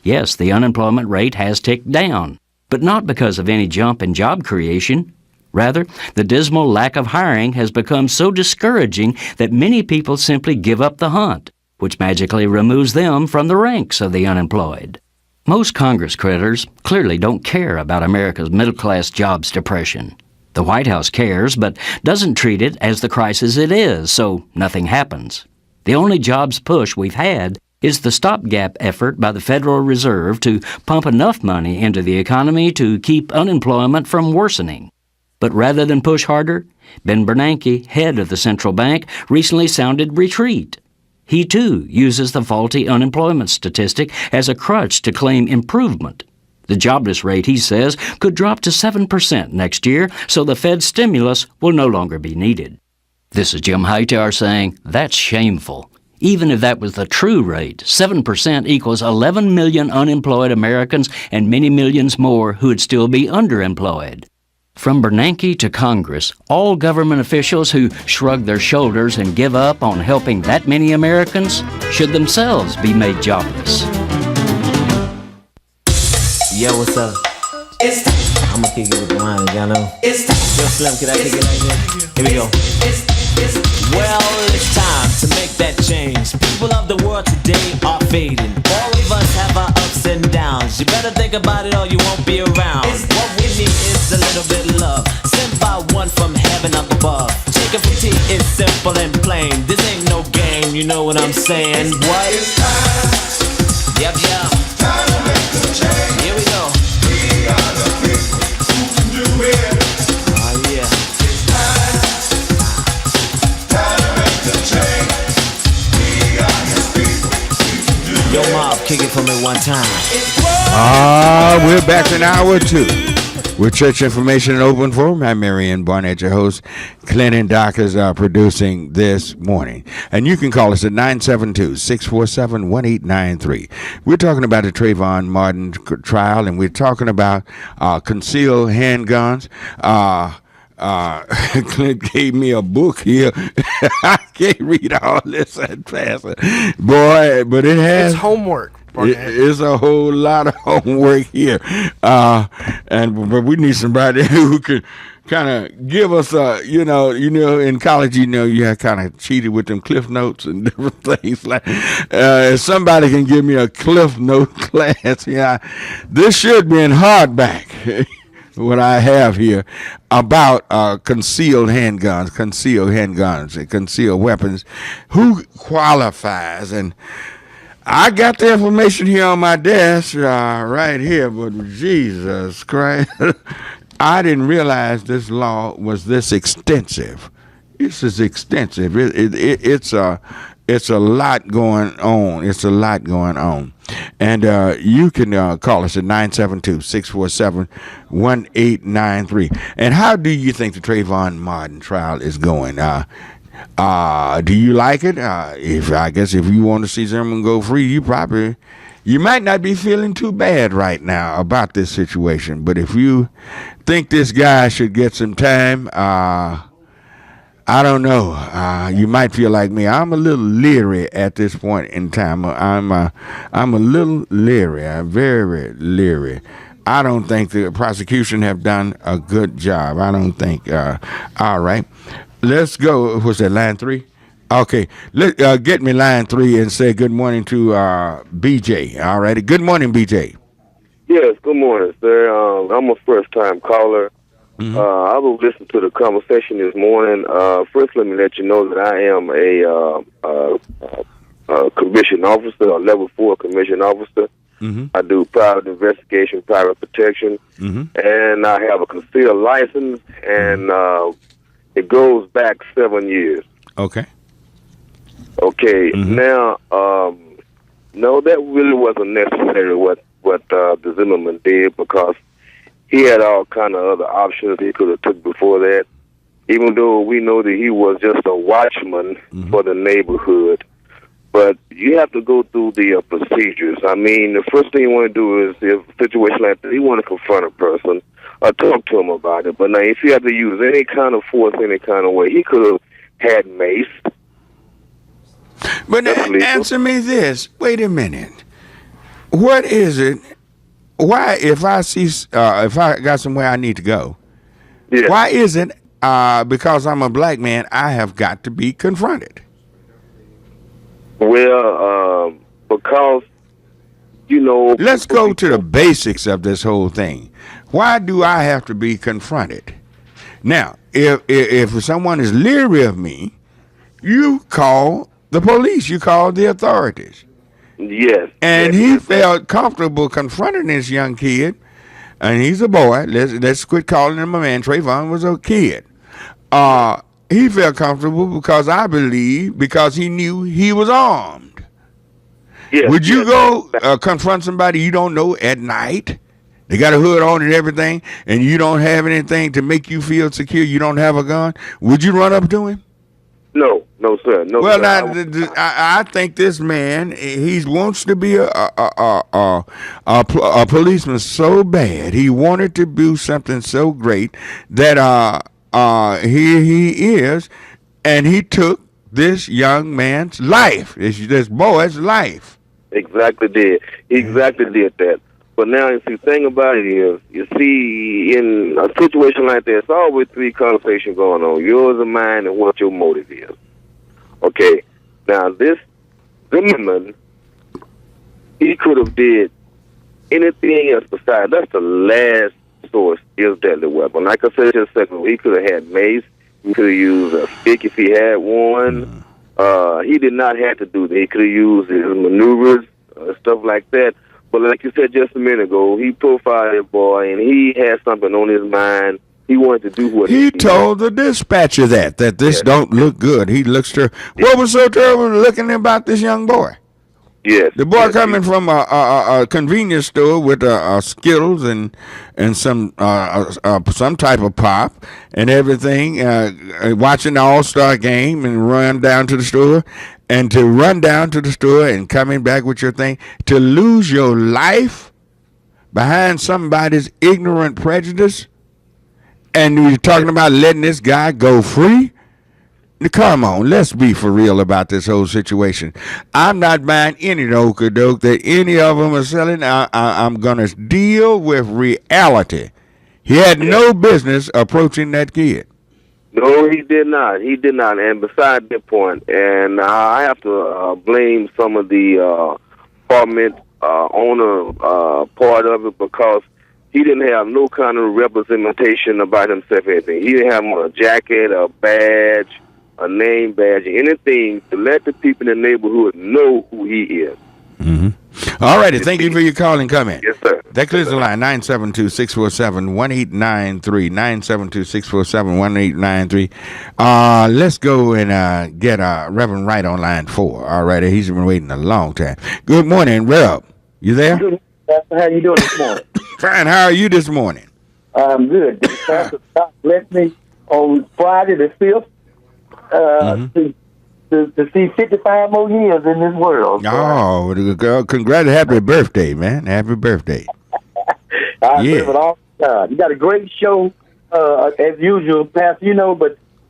Yes, the unemployment rate has ticked down, but not because of any jump in job creation. Rather, the dismal lack of hiring has become so discouraging that many people simply give up the hunt, which magically removes them from the ranks of the unemployed. Most Congress critters clearly don't care about America's middle-class jobs depression. The White House cares, but doesn't treat it as the crisis it is, so nothing happens. The only jobs push we've had is the stopgap effort by the Federal Reserve to pump enough money into the economy to keep unemployment from worsening. But rather than push harder, Ben Bernanke, head of the central bank, recently sounded retreat. He, too, uses the faulty unemployment statistic as a crutch to claim improvement. The jobless rate, he says, could drop to 7% next year, so the Fed's stimulus will no longer be needed. This is Jim Hightower saying that's shameful. Even if that was the true rate, 7% equals 11 million unemployed Americans and many millions more who would still be underemployed. From Bernanke to Congress, all government officials who shrug their shoulders and give up on helping that many Americans should themselves be made jobless. Yo, what's up? I'm gonna kick it with the line, y'all know. Yo, Slim, can I kick it like that? Here we go. Well, it's time to make that change. People of the world today are fading. All of us have our ups and downs. You better think about it or you won't be around. What we need is a little bit of love, sent by one from heaven up above. Chicken from tea is simple and plain. This ain't no game, you know what I'm saying? What? It's time. Yep. Time to make the change. Here we go. We are the people who can do it. Oh yeah. It's time. Time to make the change. We are his people. We can do it. Yo, Mob, kick it for me one time. We're back in hour two. With church information and open forum, I'm Marion Barnett, your host. Clint and Doc is producing this morning. And you can call us at 972-647-1893. We're talking about the Trayvon Martin trial, and we're talking about concealed handguns. Clint gave me a book here. I can't read all this and pass it. Boy, but it has... It's homework. It's a whole lot of homework here, but we need somebody who can kind of give us in college, you have kind of cheated with them Cliff Notes and different things like. If somebody can give me a Cliff Note class, this should be in hardback. What I have here about concealed handguns, and concealed weapons. Who qualifies? And I got the information here on my desk right here, but Jesus Christ, I didn't realize this law was this extensive. This is extensive. It's a lot going on. It's a lot going on. And you can call us at 972-647-1893. And how do you think the Trayvon Martin trial is going? Do you like it? If you want to see someone go free, you might not be feeling too bad right now about this situation. But if you think this guy should get some time, I don't know. You might feel like me. I'm a little leery at this point in time. I'm a little leery. I'm very leery. I don't think the prosecution have done a good job. I don't think. All right. Let's go. What's that, line 3? Okay. Get me line 3 and say good morning to BJ. All righty. Good morning, BJ. Yes, good morning, sir. I'm a first-time caller. Mm-hmm. I was listening to the conversation this morning. First, let me let you know that I am a commissioned officer, a level 4 commissioned officer. Mm-hmm. I do private investigation, private protection, and I have a concealed license, and it goes back 7 years. Okay. Okay. Now, no, that really wasn't necessary what the Zimmerman did, because he had all kind of other options he could have took before that. Even though we know that he was just a watchman for the neighborhood, but you have to go through the procedures. I mean, the first thing you want to do is, if a situation like that, you want to confront a person or talk to him about it. But now, if you have to use any kind of force, any kind of way, he could have had mace. But answer me this. Wait a minute. What is it? Why, if I got somewhere I need to go, why is it because I'm a black man, I have got to be confronted? Well, because, let's go to the basics of this whole thing. Why do I have to be confronted? Now, if someone is leery of me, you call the police, you call the authorities. Yes. And he felt comfortable confronting this young kid, and he's a boy. Let's quit calling him a man. Trayvon was a kid. He felt comfortable because because he knew he was armed. Yes. Would you go confront somebody you don't know at night? They got a hood on and everything, and you don't have anything to make you feel secure. You don't have a gun. Would you run up to him? No, sir. No. Well, sir. Now, I think this man, he wants to be a policeman so bad. He wanted to do something so great that here he is, and he took this young man's life, this boy's life. Exactly did that. But now, you see, the thing about it is, you see, in a situation like that, it's always 3 conversations going on, yours and mine, and what your motive is. Okay, now this Zimmerman, he could have did anything else besides, that's the last source, is deadly weapon. Like I said just a second ago, he could have had mace, he could have used a stick if he had one. He did not have to do that. He could have used his maneuvers, stuff like that. But like you said just a minute ago, he profiled that boy, and he had something on his mind. He wanted to do what he told the dispatcher that this don't look good. He looks terrible. What was so terrible looking about this young boy? Yes. The boy coming from a convenience store with Skittles and some type of pop and everything, watching the All-Star game and run down to the store, and to run down to the store and coming back with your thing, to lose your life behind somebody's ignorant prejudice, and you're talking about letting this guy go free? Come on, let's be for real about this whole situation. I'm not buying any okie-doke that any of them are selling. I'm going to deal with reality. He had no business approaching that kid. No, he did not. He did not. And beside that point, and I have to blame some of the apartment owner part of it, because he didn't have no kind of representation about himself or anything. He didn't have a jacket, a badge, a name badge, anything to let the people in the neighborhood know who he is. Mm-hmm. All righty. Thank you for your call and comment. Yes, sir. That clears the line. 972-647-1893. 972-647-1893. Let's go and get Reverend Wright on line 4. All righty. He's been waiting a long time. Good morning, Reb. You there? Good. How you doing this morning? Fine. How are you this morning? I'm good. Pastor God blessed me on Friday the 5th. To see 55 more years in this world. Oh, congrats. Happy birthday, man. Happy birthday. I live it all the time. You got a great show, as usual, Pastor, and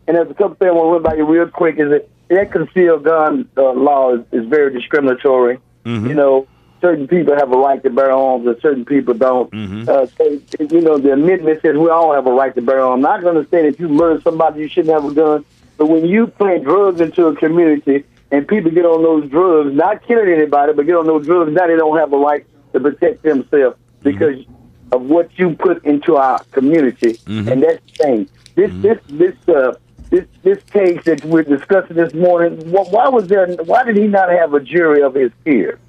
there's a couple things I want to run by you real quick. Is that concealed gun law is very discriminatory. Mm-hmm. Certain people have a right to bear arms and certain people don't. Mm-hmm. The amendment says we all have a right to bear arms. I'm not going to say that if you murder somebody, you shouldn't have a gun. But when you plant drugs into a community and people get on those drugs, not killing anybody, but get on those drugs, now they don't have a right to protect themselves because of what you put into our community. Mm-hmm. And that's the thing. This case that we're discussing this morning, why did he not have a jury of his peers?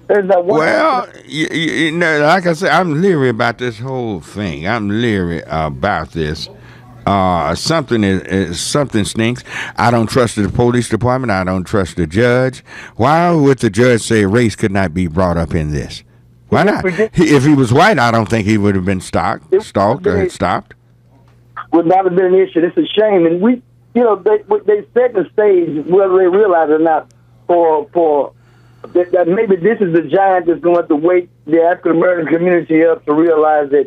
Well, like I said, I'm leery about this whole thing. I'm leery about this. Something stinks. I don't trust the police department. I don't trust the judge. Why would the judge say race could not be brought up in this? Why not? If he was white, I don't think he would have been stalked or stopped. Would not have been an issue. It's a shame, and they set the stage, whether they realize it or not, for that maybe this is the giant that's going to have to wake the African American community up to realize that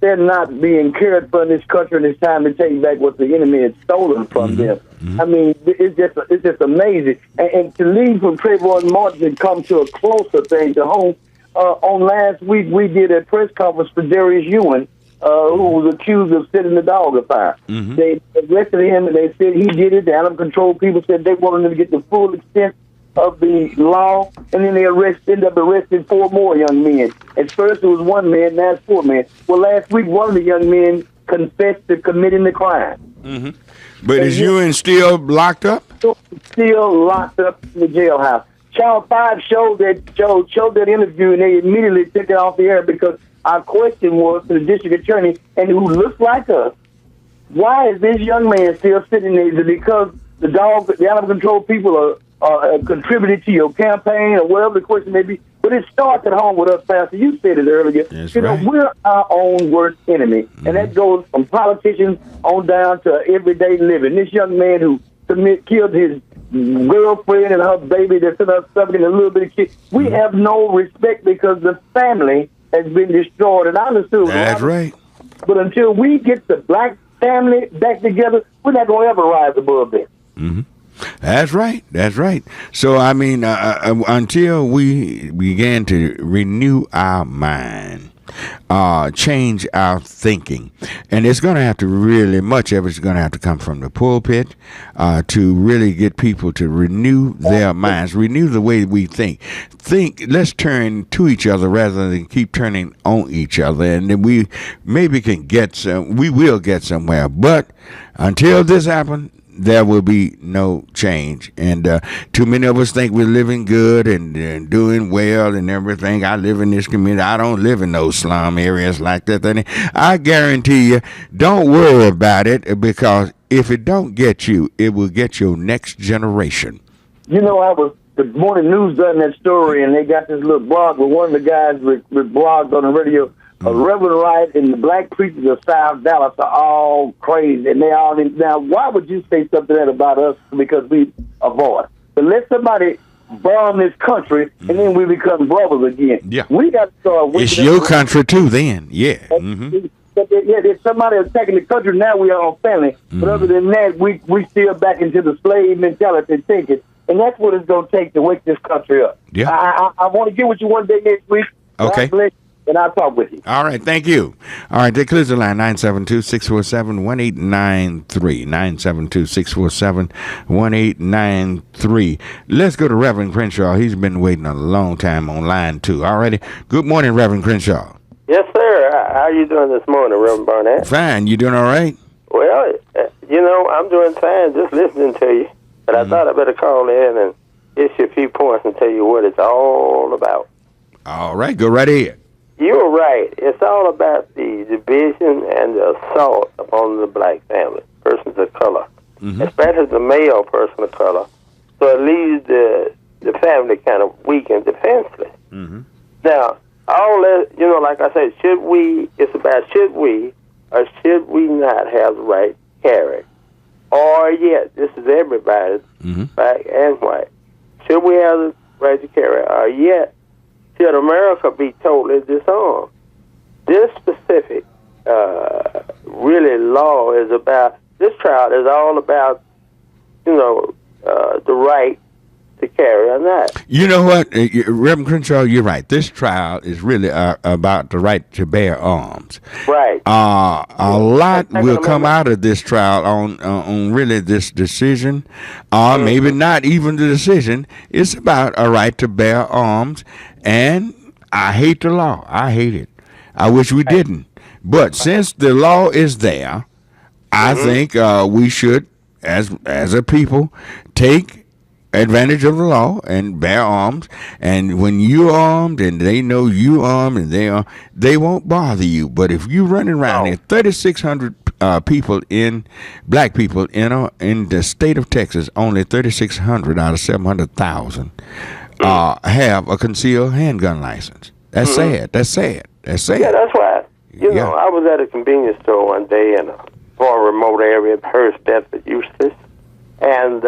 they're not being cared for in this country, and it's time to take back what the enemy had stolen from them. I mean, it's just amazing. And to leave from Trayvon Martin and come to a closer thing to home, on last week we did a press conference for Darius Ewan, who was accused of setting the dog afire. Mm-hmm. They arrested him, and they said he did it. The animal control people said they wanted him to get the full extent of the law, and then they ended up arresting 4 more young men. At first it was 1 man, now it's 4 men. Well, last week one of the young men confessed to committing the crime. Mm-hmm. But is Ewan still locked up? Still locked up in the jailhouse. Channel 5 showed that interview, and they immediately took it off the air because our question was to the district attorney, and who looks like us, why is this young man still sitting there? Is it because the animal control people are contributed to your campaign or whatever the question may be? But it starts at home with us, Pastor. You said it earlier. That's right. We're our own worst enemy. Mm-hmm. And that goes from politicians on down to everyday living. This young man who killed his girlfriend and her baby that's in her stomach and a little bit of kid. We have no respect because the family has been destroyed. And I understood. That's right. But until we get the black family back together, we're not going to ever rise above that. Mm-hmm. That's right. That's right. So, I mean, until we began to renew our mind, change our thinking, and it's going to have to really, much of it's going to have to come from the pulpit to really get people to renew their minds, renew the way we think. Let's turn to each other rather than keep turning on each other, and then we maybe can we will get somewhere. But until this happens, there will be no change. And too many of us think we're living good and doing well and everything. I live in this community. I don't live in those slum areas like that. I guarantee you, don't worry about it, because if it don't get you, it will get your next generation. I was the morning news done that story, and they got this little blog with one of the guys with blogs on the radio. Reverend Wright and the black preachers of South Dallas are all crazy, and they all now. Why would you say something that about us because we avoid? But let somebody bomb this country, and then we become brothers again. Yeah, we got to start. It's your country too, then. Yeah. Mm-hmm. Yeah, there's somebody attacking the country. Now we are all family. But other than that, we still back into the slave mentality thinking, and that's what it's going to take to wake this country up. Yeah. I want to get with you one day next week. Okay. God bless you, and I'll talk with you. All right, thank you. All right, that clears the line, 972-647-1893, 972-647-1893. Let's go to Reverend Crenshaw. He's been waiting a long time on line 2. All righty. Good morning, Reverend Crenshaw. Yes, sir. How are you doing this morning, Reverend Barnett? Fine. You doing all right? Well, I'm doing fine just listening to you. But I thought I better call in and issue a few points and tell you what it's all about. All right. Go right ahead. You're right. It's all about the division and the assault upon the black family, persons of color, especially the male person of color. So it leaves the family kind of weak and defenseless. Now, all that, like I said, it's about should we or should we not have the right to carry? Or yet, this is everybody, black and white. Should we have the right to carry? Or yet, should America be totally disarmed? This specific really law is about, this trial is all about, the right to carry or not. You know what, Reverend Crenshaw, you're right. This trial is really about the right to bear arms. Right. A lot will come out of this trial on really this decision, or maybe not even the decision. It's about a right to bear arms, and I hate the law. I hate it. I wish we didn't. But since the law is there, I think we should, as a people, take advantage of the law and bear arms. And when you're armed and they know you armed and they won't bother you. But if you running around there, 3,600 people black people in the state of Texas, only 3,600 out of 700,000 have a concealed handgun license. That's sad. That's sad. That's sad. Yeah, that's why. I was at a convenience store one day in a far remote area of Hurst, Bedford, Eustis, and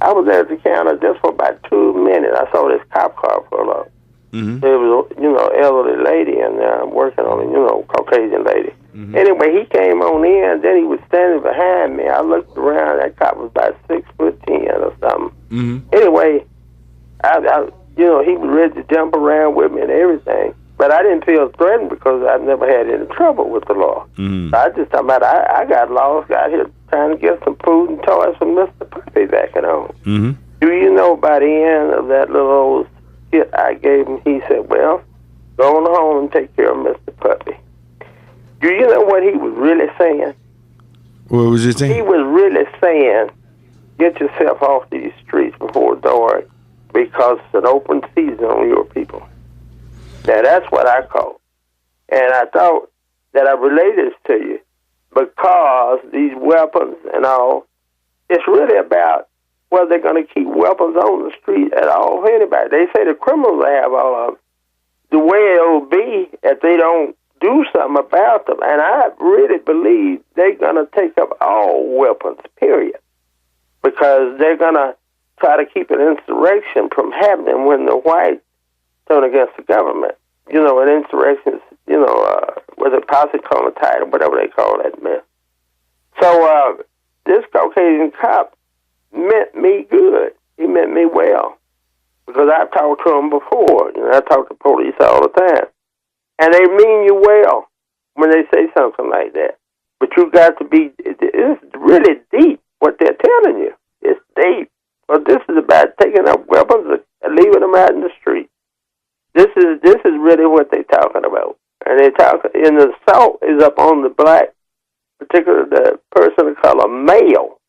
I was there at the counter just for about 2 minutes. I saw this cop car pull up. There was, elderly lady in there working on it, Caucasian lady. Anyway, he came on in, then he was standing behind me. I looked around, that cop was about 6'10" or something. Anyway, he was ready to jump around with me and everything. But I didn't feel threatened because I've never had any trouble with the law. So I just thought about I got lost, got here trying to get some food and toys from Mr. Puppy back at home. Do you know by the end of that little old skit I gave him, he said, well, go on home and take care of Mr. Puppy. Do you know what he was really saying? What was he saying? He was really saying, get yourself off these streets before dark because it's an open season on your people. Now, that's what I call. And I thought that I related this to you because these weapons and all, it's really about whether they're going to keep weapons on the street at all for anybody. They say the criminals have all of them. The way it'll be if they don't do something about them. And I really believe they're going to take up all weapons, period. Because they're going to try to keep an insurrection from happening when the whites turn against the government. An insurrection is, with a posse comitatus or whatever they call that mess. So this Caucasian cop meant me good. He meant me well. Because I've talked to him before. I talk to police all the time. And they mean you well when they say something like that. But you got to be, it's really deep what they're telling you. It's deep. But this is about taking up weapons and leaving them out in the street. This is really what they're talking about. And they talk, and the assault is up on the black, particularly the person of color, male.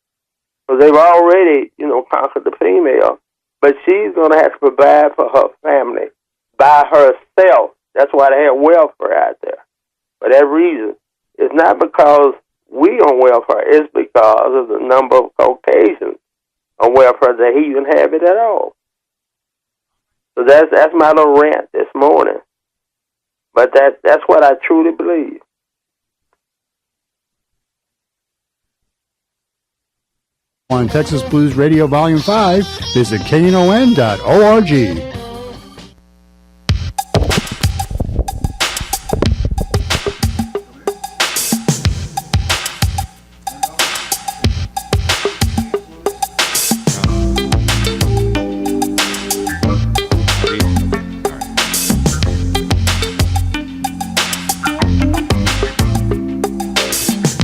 Because they've already, conquered the female. But she's going to have to provide for her family by herself. That's why they have welfare out there. For that reason. It's not because we on welfare. It's because of the number of Caucasians on welfare than he even have it at all. So that's my little rant this morning. But that's what I truly believe. On Texas Blues Radio Volume 5, visit knon.org.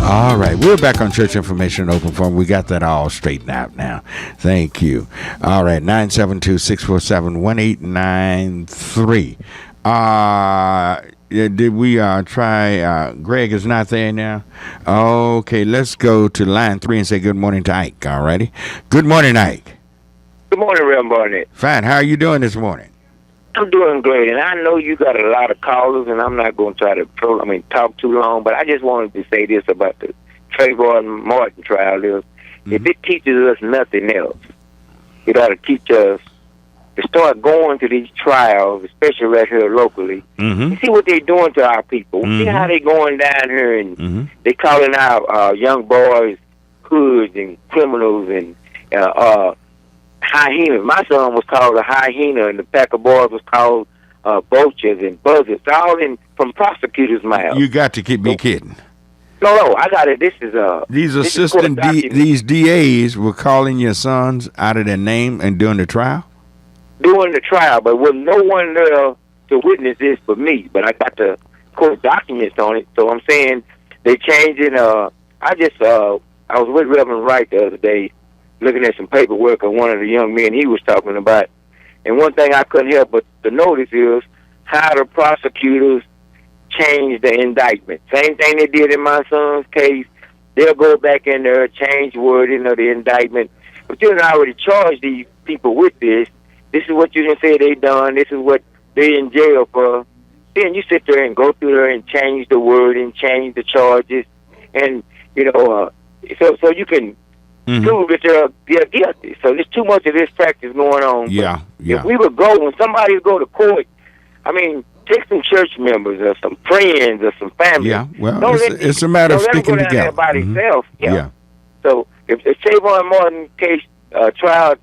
All right, we're back on Church Information Open Forum. We got that all straightened out now. Thank you. All right, 972-647-1893. Did we try? Greg is not there now. Okay, let's go to line 3 and say good morning to Ike. All righty. Good morning, Ike. Good morning, Reverend Barnett. Fine. How are you doing this morning? I'm doing great, and I know you got a lot of callers, and I'm not going to try to talk too long, but I just wanted to say this about the Trayvon Martin trial. If it teaches us nothing else, it ought to teach us to start going to these trials, especially right here locally. You see what they're doing to our people. See how they going down here, and they calling out young boys hoods and criminals and hyenas. My son was called a hyena, and the pack of boys was called vultures and buzzards, all from prosecutors' mouths. You got to keep me kidding. No, I got it. This is these these DAs were calling your sons out of their name and doing the trial. Doing the trial, but with no one there to witness this but me. But I got the court documents on it, so I'm saying they changing. I was with Reverend Wright the other day, looking at some paperwork on one of the young men he was talking about. And one thing I couldn't help but to notice is how the prosecutors changed the indictment. Same thing they did in my son's case. They'll go back in there, change wording of the indictment. But you done already charged these people with this. This is what you done say they done. This is what they in jail for. Then you sit there and go through there and change the wording, change the charges. And, so you can prove that they're guilty. So there's too much of this practice going on. Yeah. If we would go, when somebody go to court, take some church members or some friends or some family. Yeah, well, it's a matter of sticking together. By themselves. Yeah. So if the Trayvon Martin case trial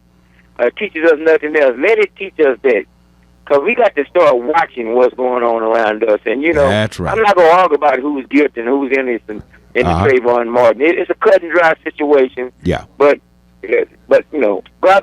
teaches us nothing else, let it teach us that. Because we got to start watching what's going on around us. And, That's right. I'm not going to argue about who's guilty and who's innocent in the Trayvon Martin. It's a cut and dry situation. Yeah. But God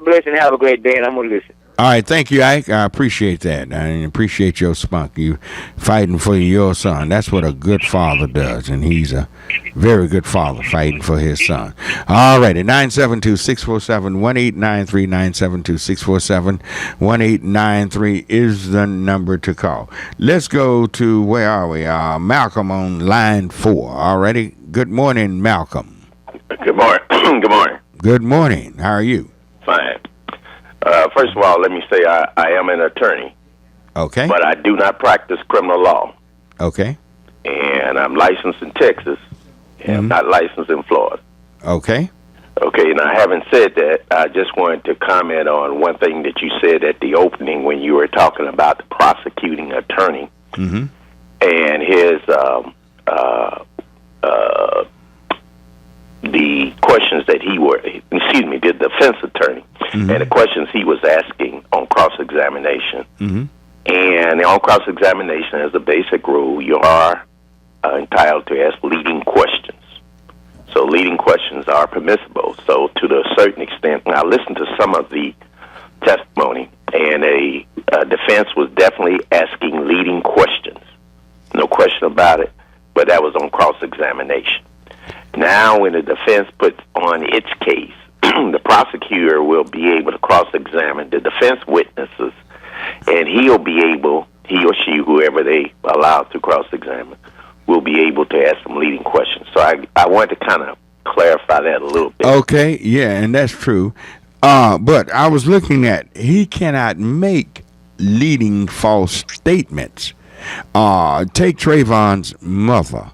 bless and have a great day, and I'm going to listen. All right, thank you, Ike. I appreciate that. I appreciate your spunk. You fighting for your son. That's what a good father does, and he's a very good father fighting for his son. All righty, 972-647-1893, 972-647-1893 is the number to call. Let's go to, where are we? Malcolm on line 4. All righty. Good morning, Malcolm. Good morning. Good morning. Good morning. How are you? Fine. First of all, let me say I am an attorney. Okay. But I do not practice criminal law. Okay. And I'm licensed in Texas, and I'm not licensed in Florida. Okay. Okay, now having said that, I just wanted to comment on one thing that you said at the opening when you were talking about the prosecuting attorney and his the questions that the defense attorney, and the questions he was asking on cross-examination. And on cross-examination, as a basic rule, you are entitled to ask leading questions. So leading questions are permissible. So to a certain extent, I listened to some of the testimony, and a defense was definitely asking leading questions. No question about it, but that was on cross-examination. Now, when the defense puts on its case, the prosecutor will be able to cross-examine the defense witnesses, and he or she, whoever they allow to cross-examine, will be able to ask some leading questions. So I wanted to kind of clarify that a little bit. Okay, yeah, and that's true. But I was looking at, he cannot make leading false statements. Take Trayvon's mother.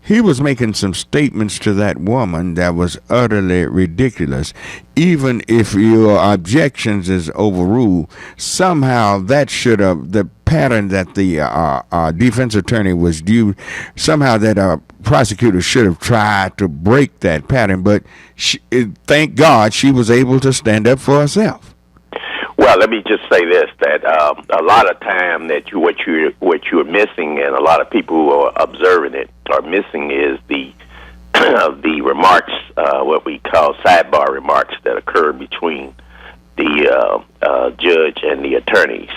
he was making some statements to that woman that was utterly ridiculous. Even if your objections is overruled, somehow that should have, the pattern that the defense attorney was due, somehow that prosecutor should have tried to break that pattern. But thank God she was able to stand up for herself. Well, let me just say this: that a lot of time that what you're missing, and a lot of people who are observing it are missing, is the the remarks, what we call sidebar remarks, that occur between the judge and the attorneys,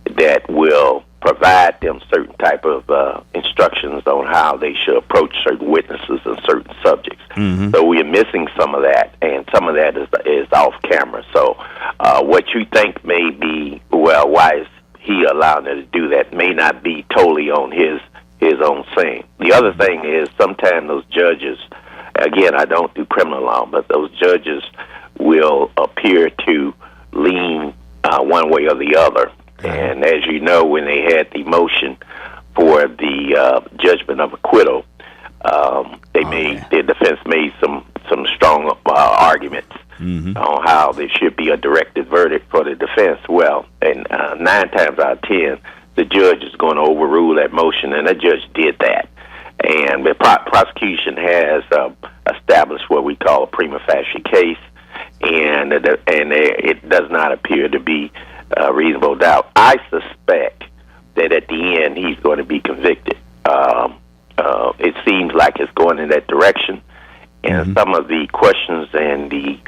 that will provide them certain type of instructions on how they should approach certain witnesses and certain subjects. Mm-hmm. So we are missing some of that, and some of that is off camera. So what you think may be, well, why is he allowing her to do that, may not be totally on his own saying. The other thing is, sometimes those judges, again, I don't do criminal law, but those judges will appear to lean one way or the other. And as you know, when they had the motion for the judgment of acquittal, the defense made some strong arguments on how there should be a directed verdict for the defense. Well, and 9 times out of 10, the judge is going to overrule that motion, and the judge did that. And the prosecution has established what we call a prima facie case, and it does not appear to be reasonable doubt. I suspect that at the end he's going to be convicted. It seems like it's going in that direction, and some of the questions and the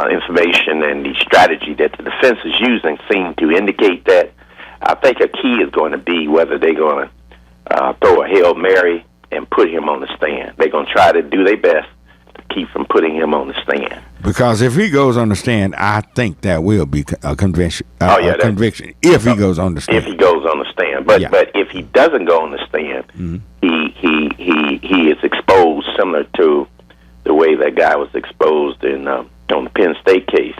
information and the strategy that the defense is using seem to indicate that. I think a key is going to be whether they're going to throw a Hail Mary and put him on the stand. They're going to try to do their best to keep from putting him on the stand. Because if he goes on the stand, I think that will be a conviction. A conviction if he goes on the stand. If he goes on the stand, but if he doesn't go on the stand, he is exposed similar to the way that guy was exposed in on the Penn State case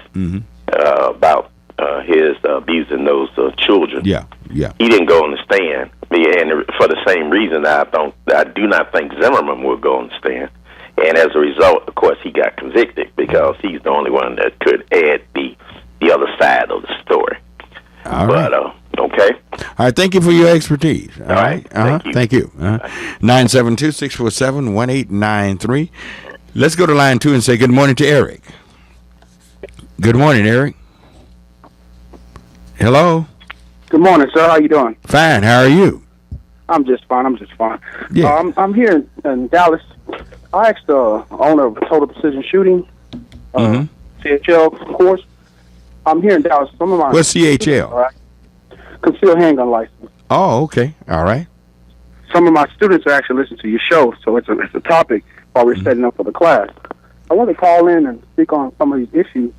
about his abusing those children. Yeah. He didn't go on the stand, and for the same reason, I do not think Zimmerman will go on the stand. And as a result, of course, he got convicted because he's the only one that could add the other side of the story. All right. Okay. All right. Thank you for your expertise. All right. Thank you. 972-647-1893. Let's go to line 2 and say good morning to Eric. Good morning, Eric. Hello. Good morning, sir. How you doing? Fine. How are you? I'm just fine. Yeah. I'm here in Dallas. I asked the owner of Total Precision Shooting, CHL course. I'm here in Dallas. Some of my What's CHL? Right, concealed handgun license. Oh, okay. All right. Some of my students are actually listening to your show, so it's a topic while we're setting up for the class. I want to call in and speak on some of these issues,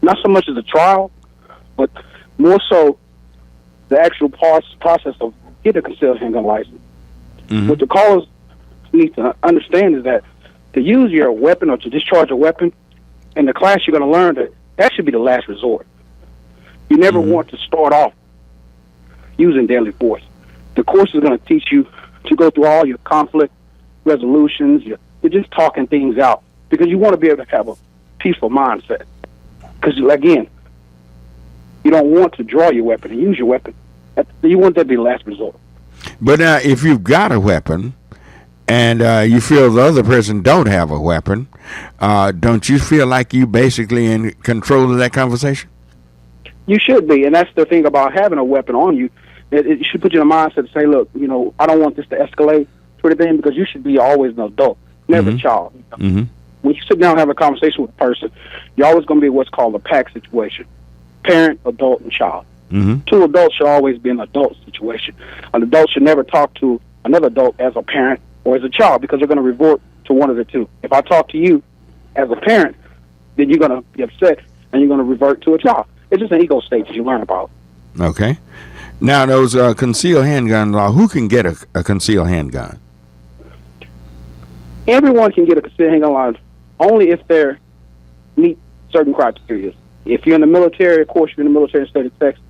not so much as a trial, but more so the actual process of getting a concealed handgun license. What the callers need to understand is that to use your weapon or to discharge a weapon in the class, you're going to learn that should be the last resort. You never want to start off using deadly force. The course is going to teach you to go through all your conflict resolutions. You're just talking things out because you want to be able to have a peaceful mindset. Because, again, you don't want to draw your weapon and use your weapon. You want that to be the last resort. But now, if you've got a weapon and you feel the other person don't have a weapon, don't you feel like you basically in control of that conversation? You should be, and that's the thing about having a weapon on you. It should put you in a mindset to say, look, I don't want this to escalate to anything, because you should be always an adult, never a child. When you sit down and have a conversation with a person, you're always going to be what's called a pack situation. Parent, adult, and child. Two adults should always be an adult situation. An adult should never talk to another adult as a parent or as a child, because they're going to revert to one of the two. If I talk to you as a parent, then you're going to be upset and you're going to revert to a child. It's just an ego state that you learn about. Okay. Now, those concealed handgun law, who can get a concealed handgun? Everyone can get a concealed handgun law only if they meet certain criteria. If you're in the military, of course, you're in the military in the state of Texas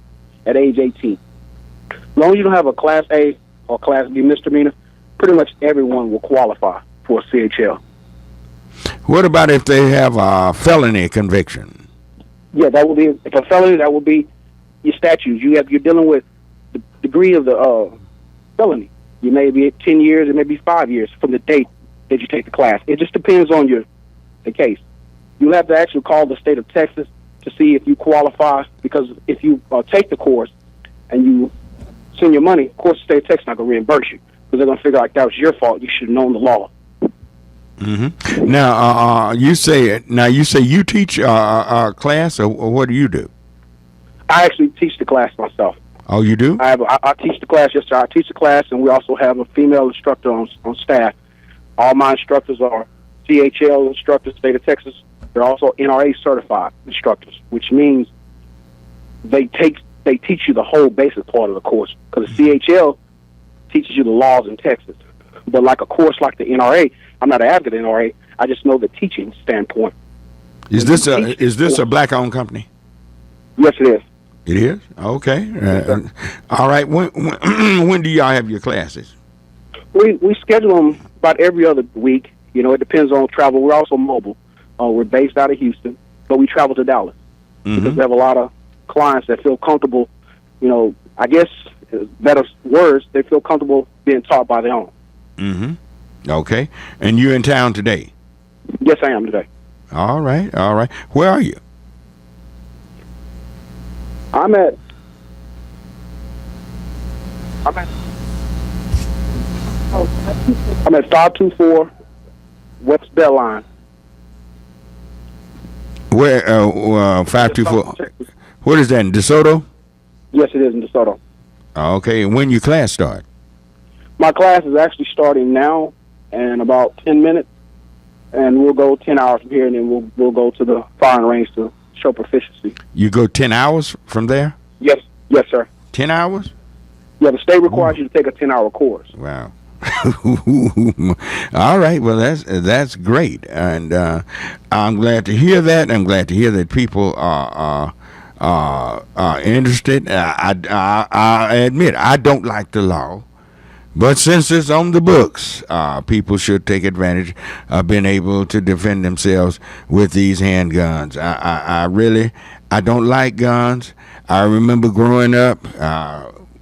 at age 18. As long as you don't have a Class A or Class B misdemeanor, pretty much everyone will qualify for a CHL. What about if they have a felony conviction? Yeah, that will be, if a felony, that will be your statutes. You're dealing with the degree of the felony. You may be 10 years, it may be 5 years from the date that you take the class. It just depends on the case. You'll have to actually call the state of Texas to see if you qualify, because if you take the course and you send your money, of course the state of Texas is not going to reimburse you, because they're going to figure like that was your fault. You should have known the law. Mm-hmm. Now, you say you teach a class, or what do you do? I actually teach the class myself. Oh, you do? I teach the class, yes, sir. I teach the class, and we also have a female instructor on staff. All my instructors are CHL instructors, state of Texas. They're also NRA certified instructors, which means they teach you the whole basic part of the course, because the CHL teaches you the laws in Texas. But like a course like the NRA, I'm not an advocate of NRA. I just know the teaching standpoint. Is this a black-owned company? Yes, it is. It is? Okay. All right. When do y'all have your classes? We schedule them about every other week. You know, it depends on travel. We're also mobile. We're based out of Houston, but we travel to Dallas because we have a lot of clients that feel comfortable, you know, I guess, better words, they feel comfortable being taught by their own. Mm-hmm. Okay. And you're in town today? Yes, I am today. All right. All right. Where are you? I'm at 524 West Belline. Where 524? What is that, in DeSoto? Yes, it is in DeSoto. Okay, and when your class start? My class is actually starting now in about 10 minutes, and we'll go 10 hours from here, and then we'll go to the firing range to show proficiency. You go 10 hours from there? Yes, sir. 10 hours? Yeah, the state requires you to take a 10-hour course. Wow. All right, well that's great, and I'm glad to hear that. I'm glad to hear that people are interested. I admit I don't like the law, but since it's on the books, people should take advantage of being able to defend themselves with these handguns. I don't like guns. I remember growing up.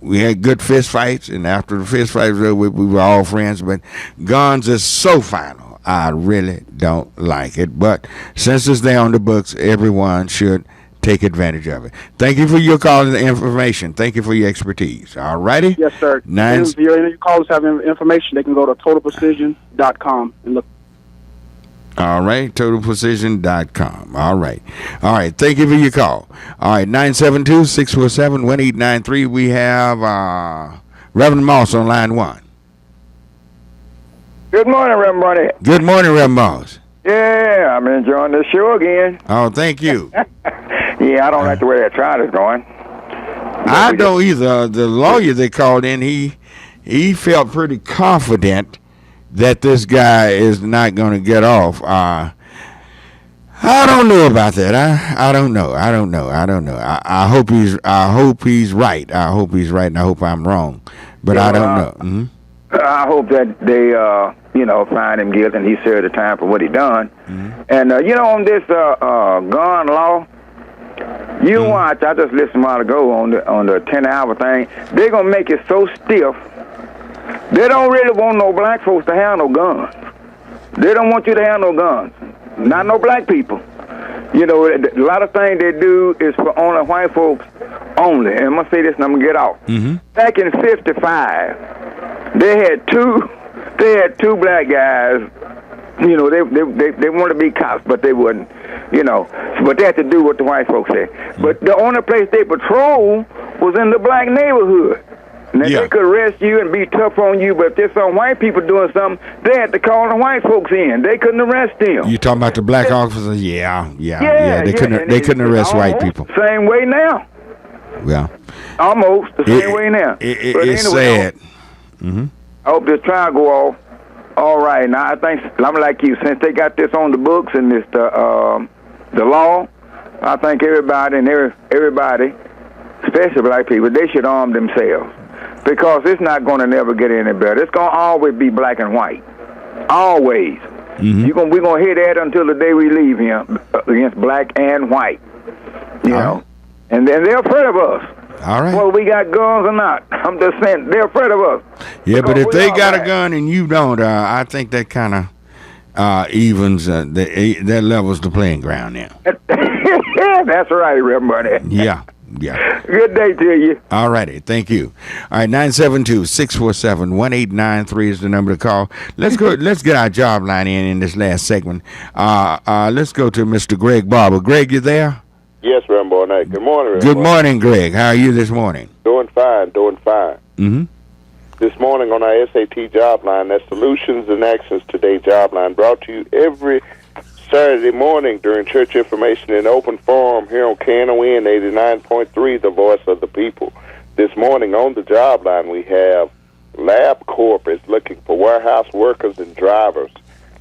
We had good fist fights, and after the fist fights, we were all friends. But guns is so final. I really don't like it. But since it's there on the books, everyone should take advantage of it. Thank you for your call and the information. Thank you for your expertise. All righty? Yes, sir. If your callers have information, they can go to totalprecision.com and look. All right, totalprecision.com. All right. Thank you for your call. All right, 972-647-1893. We have Reverend Moss on line 1. Good morning, Reverend Barnett. Good morning, Reverend Moss. Yeah, I'm enjoying the show again. Oh, thank you. Yeah, I don't like the way that trial is going. I don't either. The lawyer they called in, he felt pretty confident that this guy is not going to get off. I don't know about that. I don't know. I hope he's right. I hope he's right, and I hope I'm wrong. But I don't know. Mm-hmm. I hope that they, find him guilty and he served the time for what he done. Mm-hmm. And on this gun law, you watch. I just listened a while ago on the 10-hour thing. They're gonna make it so stiff. They don't really want no black folks to have no guns. They don't want you to have no guns. Not no black people. A lot of things they do is for only white folks only. And I'm going to say this and I'm going to get off. Mm-hmm. Back in 55, they had two black guys. They wanted to be cops, but they wouldn't. But they had to do what the white folks said. Mm-hmm. But the only place they patrolled was in the black neighborhood. Now, they could arrest you and be tough on you, but if there's some white people doing something, they had to call the white folks in. They couldn't arrest them. You talking about the black officers? Yeah. They couldn't arrest white people. Same way now. Yeah. Almost the same way now. It's sad. Mm-hmm. I hope this trial go off all right. Now, I think, I'm like you, since they got this on the books and this the law, I think everybody, especially black people, they should arm themselves. because it's not going to never get any better. It's going to always be black and white. Always. Mm-hmm. We're going to hear that until the day we leave here against black and white. You know? And then they're afraid of us. All right. Whether we got guns or not. I'm just saying, they're afraid of us. Yeah, but if they got a gun and you don't, I think that kind of evens, that levels the playing ground now. That's right, Reverend Barnett. Yeah. Good day to you. All righty. Thank you. All right, 972-647-1893 is the number to call. Let's go. Let's get our job line in this last segment. Let's go to Mr. Greg Barber. Greg, you there? Yes, Reverend Barnett. Good morning, Reverend Good morning, Greg. How are you this morning? Doing fine. Mm-hmm. This morning on our SAT job line, that's Solutions and Actions Today job line, brought to you every Saturday morning during Church Information in Open Forum here on Knon 89.3, the voice of the people. This morning on the job line, we have LabCorp is looking for warehouse workers and drivers.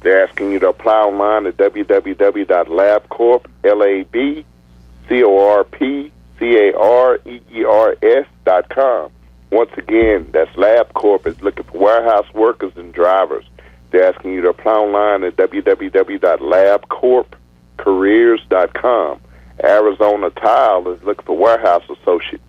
They're asking you to apply online at www.labcorp.com. Once again, that's LabCorp is looking for warehouse workers and drivers. They're asking you to apply online at www.labcorpcareers.com. Arizona Tile is looking for warehouse associates.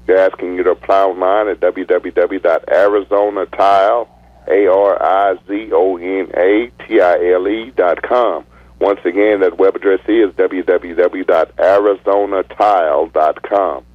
They're asking you to apply online at www.Arizonatile.com. Once again, that web address is www.arizonatile.com.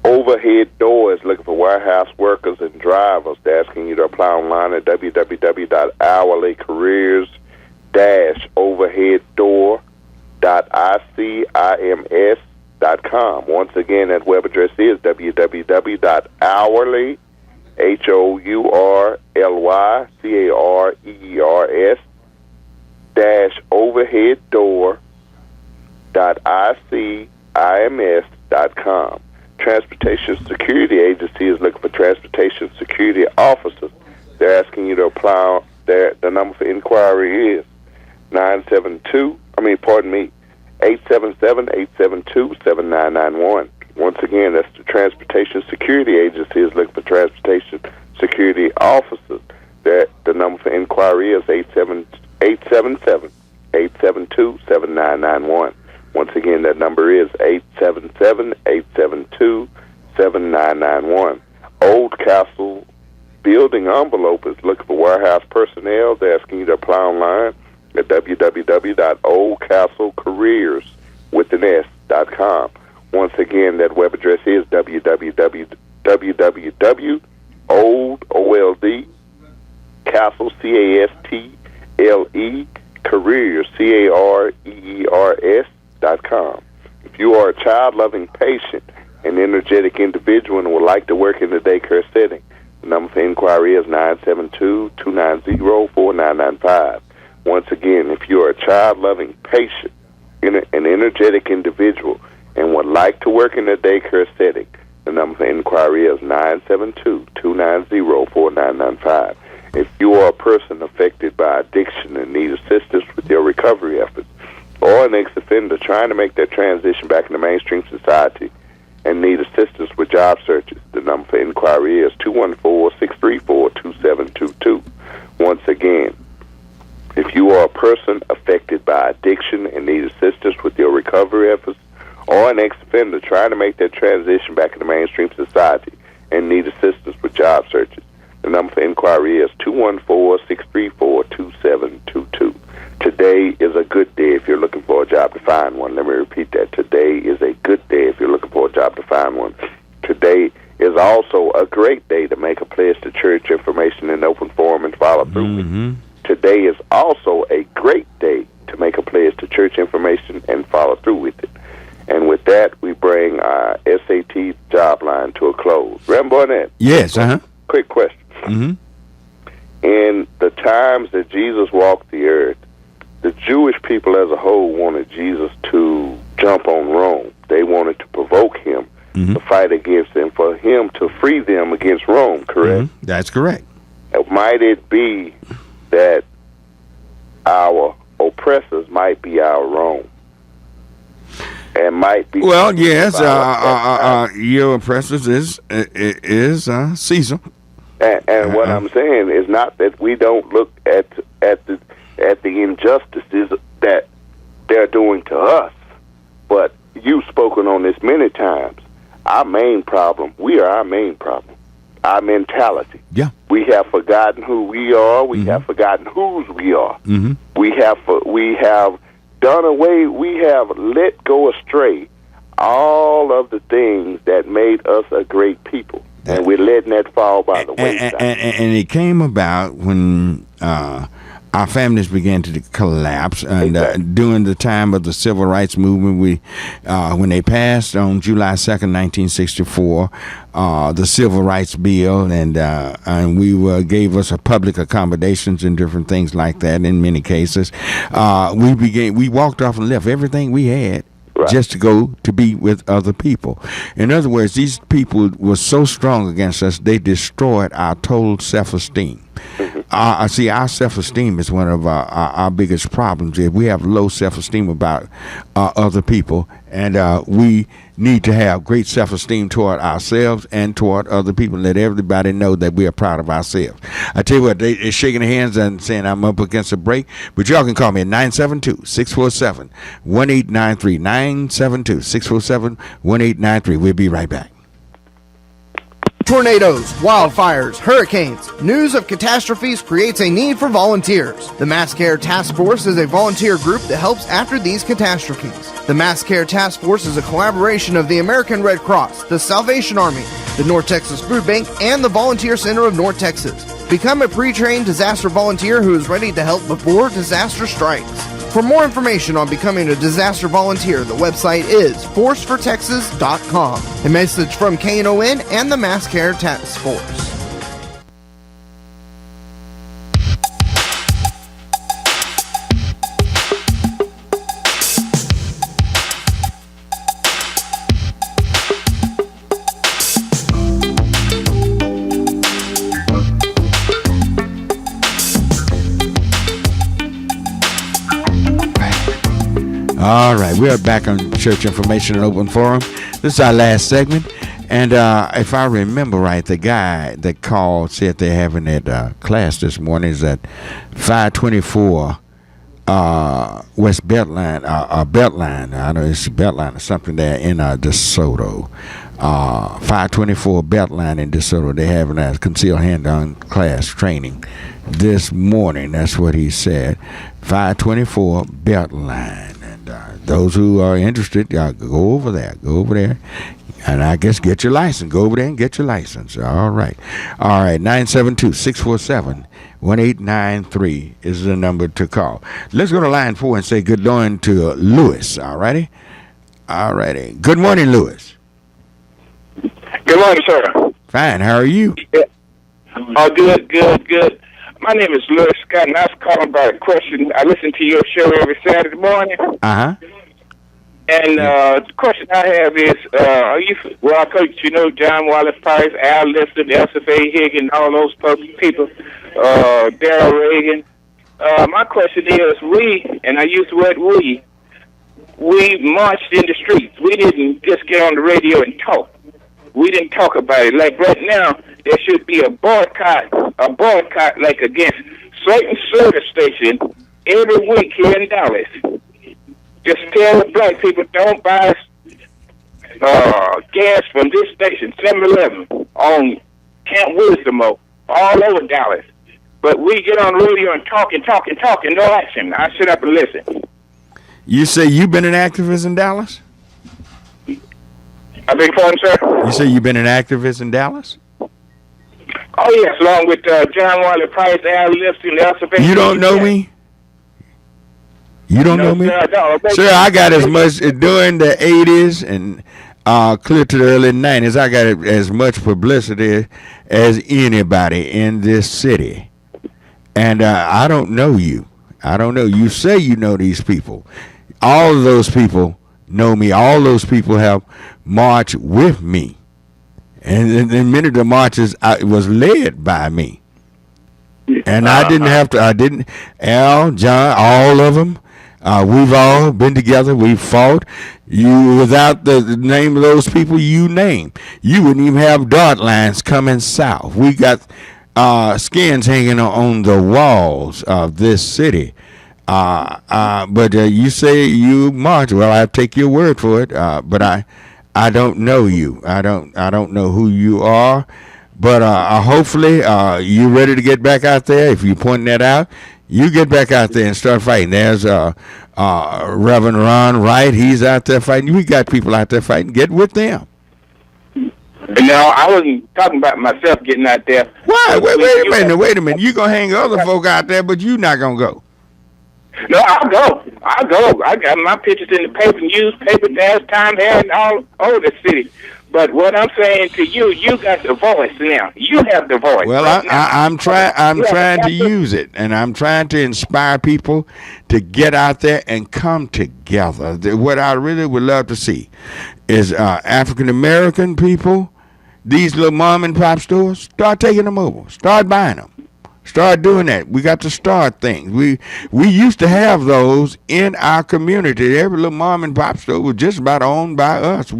Overhead Door is looking for warehouse workers and drivers. They're asking you to apply online at www.hourlycareers-overheaddoor.icims.com. Once again, that web address is www.hourlycareers-overheaddoor.icims.com. Transportation Security Agency is looking for transportation security officers. They're asking you to apply. The number for inquiry is 877-872-7991. Once again, that's the Transportation Security Agency is looking for transportation security officers. The number for inquiry is 877-872-7991. Once again, that number is 877-872-7991. Old Castle Building Envelope is looking for warehouse personnel. They're asking you to apply online at www.oldcastlecareers.com. Once again, that web address is www.oldcastle.com. If you are a child-loving patient, an energetic individual, and would like to work in the daycare setting, the number for inquiry is 972-290-4995. Once again, if you are a child-loving patient, an energetic individual, and would like to work in the daycare setting, the number for inquiry is 972-290-4995. If you are a person affected by addiction and need assistance with your recovery efforts, or an ex-offender trying to make that transition back into mainstream society and need assistance with job searches, the number for inquiry is 214-634-2722. Once again, if you are a person affected by addiction and need assistance with your recovery efforts, or an ex-offender trying to make that transition back into mainstream society and need assistance with job searches, the number for inquiry is 214-634-2722. Today is a good day if you're looking for a job to find one. Let me repeat that. Today is a good day if you're looking for a job to find one. Today is also a great day to make a pledge to church information in open forum and follow through with it. Today is also a great day to make a pledge to church information and follow through with it. And with that, we bring our SAT job line to a close. Reverend Barnett. Yes, Quick question. In the times that Jesus walked the earth, the Jewish people as a whole wanted Jesus to jump on Rome. They wanted to provoke him to fight against them, for him to free them against Rome, correct? That's correct. Might it be that our oppressors might be our Rome? and might be. Well, yes, your impressors is Cecil. And what I'm saying is not that we don't look at the injustices that they're doing to us, but you've spoken on this many times. Our main problem, we are our main problem, our mentality. Yeah. We have forgotten who we are. We have forgotten whose we are. Mm-hmm. We have done away. We have let go astray all of the things that made us a great people, and we're letting that fall by the wayside. And it came about when our families began to collapse, and during the time of the civil rights movement, when they passed on July 2nd, 1964, the Civil Rights Bill, and we gave us a public accommodations and different things like that. In many cases, we walked off and left everything we had. Right. Just to go to be with other people. In other words, these people were so strong against us, they destroyed our total self-esteem. See, our self-esteem is one of our biggest problems. If we have low self-esteem about other people, and we need to have great self-esteem toward ourselves and toward other people. Let everybody know that we are proud of ourselves. I tell you what, they're shaking their hands and saying I'm up against a break, but y'all can call me at 972-647-1893. 972-647-1893. We'll be right back. Tornadoes, wildfires, hurricanes. News of catastrophes creates a need for volunteers. The Mass Care Task Force is a volunteer group that helps after these catastrophes. The Mass Care Task Force is a collaboration of the American Red Cross, the Salvation Army, the North Texas Food Bank, and the Volunteer Center of North Texas. Become a pre-trained disaster volunteer who is ready to help before disaster strikes. For more information on becoming a disaster volunteer, the website is forcefortexas.com. A message from KNON and the Mass Care Task Force. All right, we are back on Church Information and Open Forum. This is our last segment. And if I remember right, the guy that called said they're having that class this morning is at 524 West Beltline, Beltline. I know it's Beltline or something there in DeSoto. 524 Beltline in DeSoto. They're having a concealed handgun class training this morning. That's what he said. 524 Beltline. Those who are interested, go over there. Go over there. And I guess get your license. Go over there and get your license. All right. 972-647-1893 is the number to call. Let's go to line 4 and say good morning to Lewis. All righty. Good morning, Lewis. Good morning, sir. Fine. How are you? Yeah. Oh, good. My name is Lewis Scott, and I was calling about a question. I listen to your show every Saturday morning. Uh-huh. And the question I have is, I coach, John Wallace Price, Al Lifton, Elsa Faye Higgins, all those people, Darrell Reagan. My question is, and I use the word we marched in the streets. We didn't just get on the radio and talk. We didn't talk about it. Like right now, there should be a boycott like against certain service station every week here in Dallas. Just tell the black people don't buy gas from this station, 7-Eleven, on Camp Wisdom, all over Dallas. But we get on the radio and talk, no action. I sit up and listen. You say you've been an activist in Dallas? I beg your pardon, sir? You say you've been an activist in Dallas? Oh, yes, along with John Wiley Price, Al Lifton, Elsa Faye. You don't know me? You don't know me? Sir, I got as much during the 80s and clear to the early 90s. I got as much publicity as anybody in this city. And I don't know you. I don't know. You say you know these people. All of those people know me. All those people have marched with me. And many of the marches was led by me. And I didn't have to. I didn't. Al, John, all of them. We've all been together. We've fought. You, without the name of those people you name, you wouldn't even have dart lines coming south. We got skins hanging on the walls of this city. But you say you march. Well, I take your word for it. But I don't know you. I don't know who you are. But hopefully you're ready to get back out there. If you point that out, you get back out there and start fighting. There's Reverend Ron Wright. He's out there fighting. We got people out there fighting. Get with them. No, I wasn't talking about myself getting out there. Why? Wait a minute. You're going to hang other folk out there, but you're not going to go. No, I'll go. I got my pictures in the paper, newspaper, Dallas Time, Herald, all over the city. But what I'm saying to you, you got the voice now. You have the voice. Well, I'm trying to use it, and I'm trying to inspire people to get out there and come together. What I really would love to see is African American people, these little mom and pop stores, start taking them over, start buying them. Start doing that. We got to start things. We used to have those in our community. Every little mom and pop store was just about owned by us.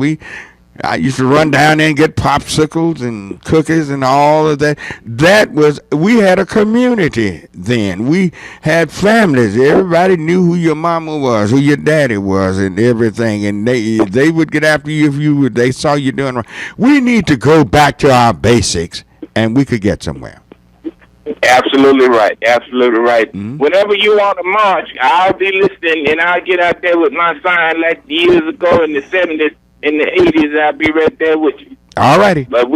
I used to run down there and get popsicles and cookies and all of that. We had a community then. We had families. Everybody knew who your mama was, who your daddy was, and everything. And they would get after you if they saw you doing wrong. We need to go back to our basics, and we could get somewhere. Absolutely right. Absolutely right. Mm-hmm. Whenever you want to march, I'll be listening, and I'll get out there with my sign like years ago in the 70s, in the 80s. I'll be right there with you. All righty. But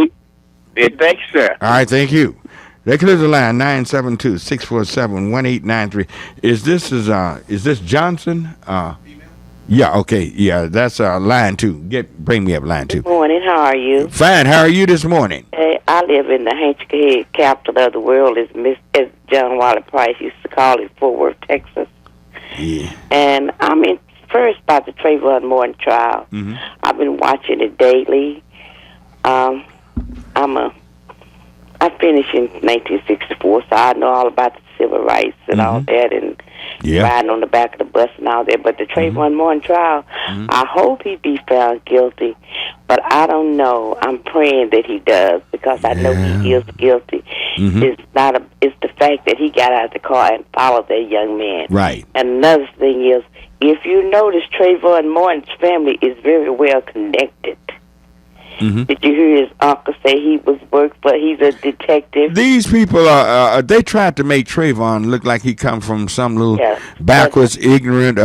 thank you, sir. All right, thank you. They clear the line 972-647-1893. Is this Johnson? Yeah. Okay. Yeah, that's line 2. Bring me up line 2. Good morning. How are you? Fine. How are you this morning? Hey, I live in the Hanchka capital of the world, as John Wiley Price used to call it, Fort Worth, Texas. Yeah. And I'm first about the Trayvon Martin trial. Mm-hmm. I've been watching it daily. I finished in 1964, so I know all about the civil rights and all that, and riding on the back of the bus and all that. But the Trayvon Martin trial, I hope he be found guilty, but I don't know. I'm praying that he does, because I know he is guilty. It's the fact that he got out of the car and followed that young man. Right. And another thing is, if you notice, Trayvon Martin's family is very well connected. Did you hear his uncle say he's a detective? These people they tried to make Trayvon look like he come from some little backwards, ignorant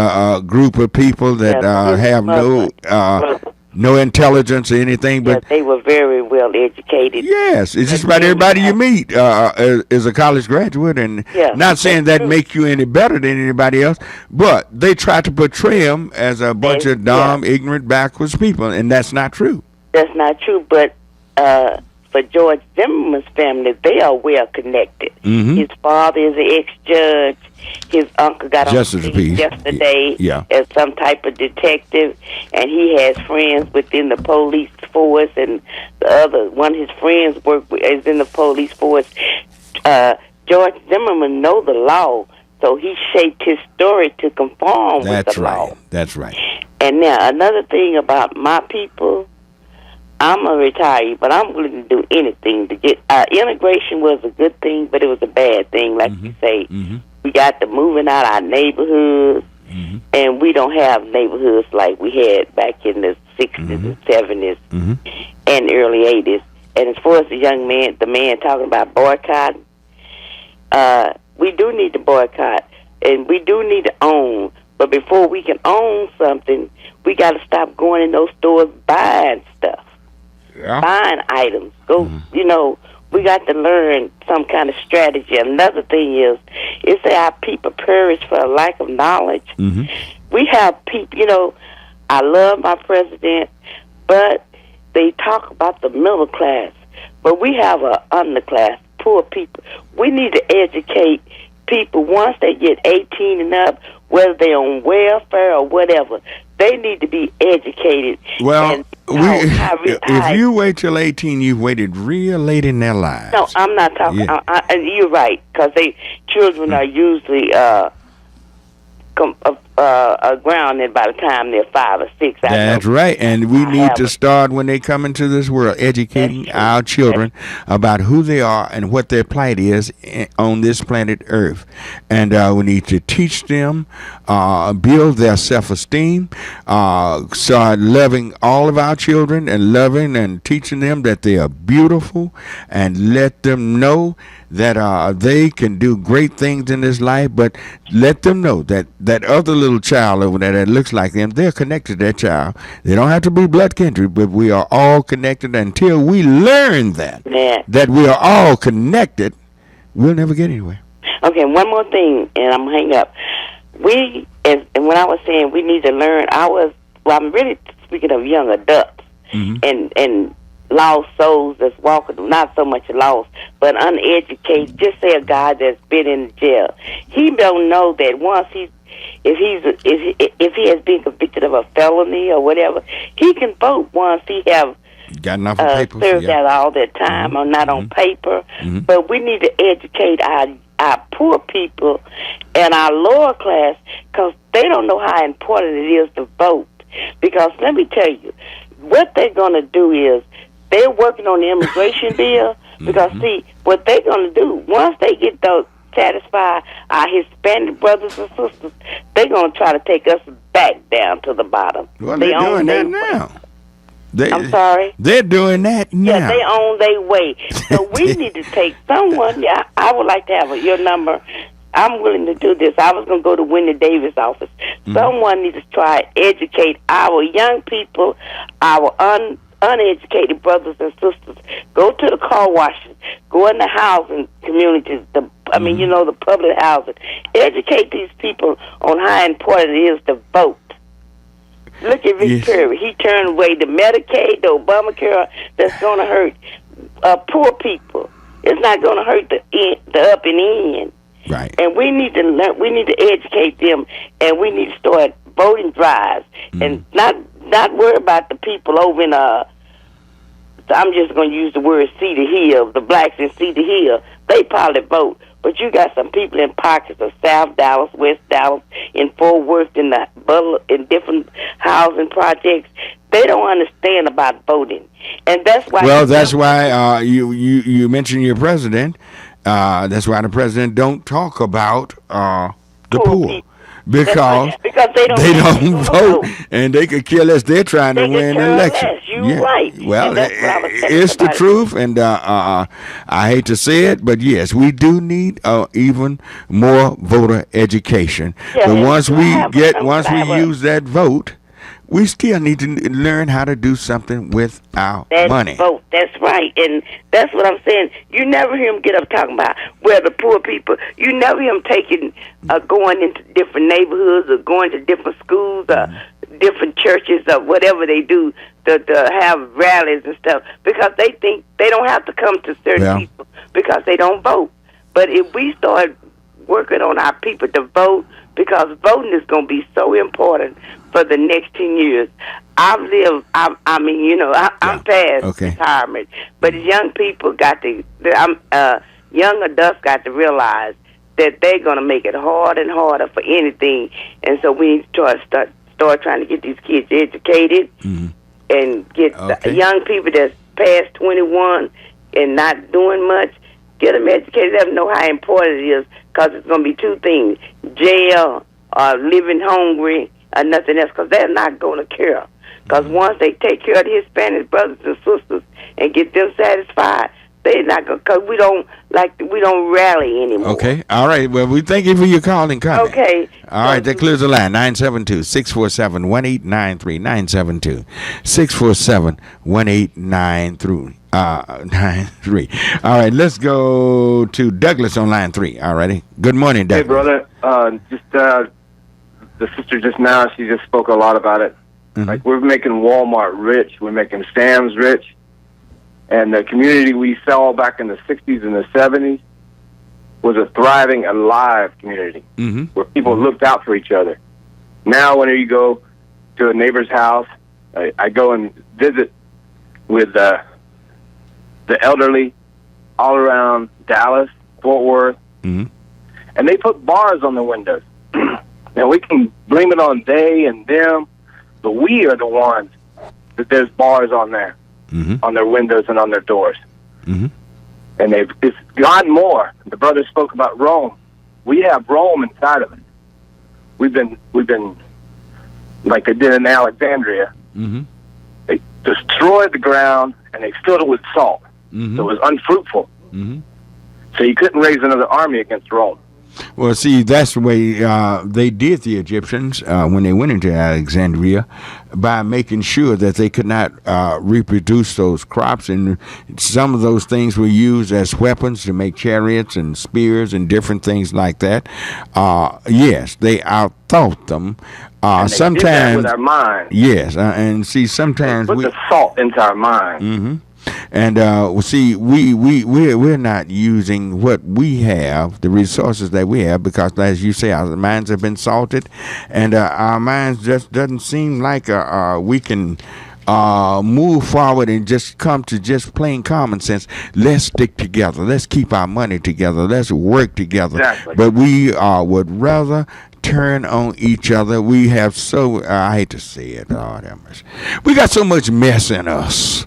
group of people that have no intelligence or anything. But they were very well educated. Yes, it's just about everybody you meet is a college graduate, and not saying that make you any better than anybody else, but they try to portray him as a bunch of dumb, ignorant, backwards people, and that's not true. That's not true, but for George Zimmerman's family, they are well connected. His father is an ex-judge. His uncle got on TV yesterday as some type of detective, and he has friends within the police force, and the other one of his friends is in the police force. George Zimmerman knows the law, so he shaped his story to conform with the law. That's right. And now, another thing about my people, I'm a retiree, but I'm willing to do anything to get. Integration was a good thing, but it was a bad thing, like you say. We got the moving out our neighborhoods, and we don't have neighborhoods like we had back in the 60s and 70s and early 80s. And as far as the man talking about boycotting, we do need to boycott, and we do need to own. But before we can own something, we got to stop going in those stores buying stuff. Buying items. We got to learn some kind of strategy. Another thing is that our people perish for a lack of knowledge. We have people, I love my president, but they talk about the middle class. But we have an underclass, poor people. We need to educate people once they get 18 and up, whether they're on welfare or whatever. They need to be educated. Well, if you wait till 18, you've waited real late in their lives. No, I'm not talking. You're right, because children are usually grounded by the time they're 5 or 6. That's right, and we need to start when they come into this world, educating our children about who they are and what their plight is on this planet Earth. And we need to teach them, build their self-esteem, start loving all of our children and loving and teaching them that they are beautiful, and let them know that they can do great things in this life, but let them know that that other little child over there that looks like them, they're connected to that child. They don't have to be blood kindred, but we are all connected. Until we learn that we are all connected, we'll never get anywhere. Okay, one more thing, and I'm hang up. And when I was saying we need to learn, I'm really speaking of young adults and lost souls that's walking, not so much lost, but uneducated. Just say a guy that's been in jail. He don't know that once if he has been convicted of a felony or whatever, he can vote once he have got enough paper, served out all that time or not on paper. But we need to educate our poor people and our lower class, because they don't know how important it is to vote. Because let me tell you, what they're going to do is they're working on the immigration bill, because see what they're going to do once they get those satisfy our Hispanic brothers and sisters, they're going to try to take us back down to the bottom. Well, they're doing that now. I'm sorry? They're doing that now. Yeah, they own their way. So we need to take someone. Yeah, I would like to have your number. I'm willing to do this. I was going to go to Wendy Davis' office. Someone needs to try to educate our young people, our uneducated brothers and sisters. Go to the car washes. Go in the housing communities. The public housing. Educate these people on how important it is to vote. Look at Rick Perry. He turned away the Medicaid, the Obamacare. That's going to hurt poor people. It's not going to hurt the up and in. Right. And we need to learn. We need to educate them, and we need to start voting drives, and not worry about the people over in I'm just going to use the word Cedar Hill, the blacks in Cedar Hill. They probably vote, but you got some people in pockets of South Dallas, West Dallas, in Fort Worth, in different housing projects. They don't understand about voting, and that's why. Well, that's why you mentioned your president. That's why the president don't talk about the poor. Because they don't vote, and they could kill us. They're trying to win the election. You're right. Well, it's the truth, and I hate to say it, but yes, we do need even more voter education. Yeah, but once we use that vote, we still need to learn how to do something with our money. Vote. That's right, and that's what I'm saying. You never hear him get up talking about where the poor people. You never hear him going into different neighborhoods or going to different schools or different churches or whatever they do to have rallies and stuff, because they think they don't have to come to certain people because they don't vote. But if we start working on our people to vote, because voting is going to be so important for the next 10 years. I'm past retirement, but young people young adults got to realize that they're going to make it harder and harder for anything, and so we need to start trying to get these kids educated and get the young people that's past 21 and not doing much, get them educated, let them know how important it is, because it's going to be two things: jail or living hungry or nothing else, because they're not going to care. Because once they take care of the Hispanic brothers and sisters and get them satisfied, they're not going to, because we don't rally anymore. Okay. All right. Well, we thank you for your call and comment. Okay. All right. That clears the line. 972-647-1893. 972-647-1893. 93. All right, let's go to Douglas on line 3. All righty. Good morning, Douglas. Hey, brother. The sister just now, she just spoke a lot about it. Like, we're making Walmart rich. We're making Sam's rich. And the community we saw back in the 60s and the 70s was a thriving, alive community where people looked out for each other. Now, whenever you go to a neighbor's house, I go and visit with the elderly all around Dallas, Fort Worth, and they put bars on the windows. And And we can blame it on they and them, but we are the ones that there's bars on there, on their windows and on their doors. And it's gotten more. The brother spoke about Rome. We have Rome inside of it. We've been like they did in Alexandria. They destroyed the ground and they filled it with salt. So it was unfruitful. So you couldn't raise another army against Rome. Well, see, that's the way they did the Egyptians when they went into Alexandria, by making sure that they could not reproduce those crops. And some of those things were used as weapons to make chariots and spears and different things like that. Yes, they outthought them. And they sometimes did that with our mind. Yes, and see, sometimes Put the salt into our mind. And see, we're not using what we have, the resources that we have, because as you say, our minds have been salted, and our minds just doesn't seem like we can move forward and just come to just plain common sense. Let's stick together. Let's keep our money together. Let's work together. Exactly. But we would rather turn on each other. We have I hate to say it, Lord have mercy. We got so much mess in us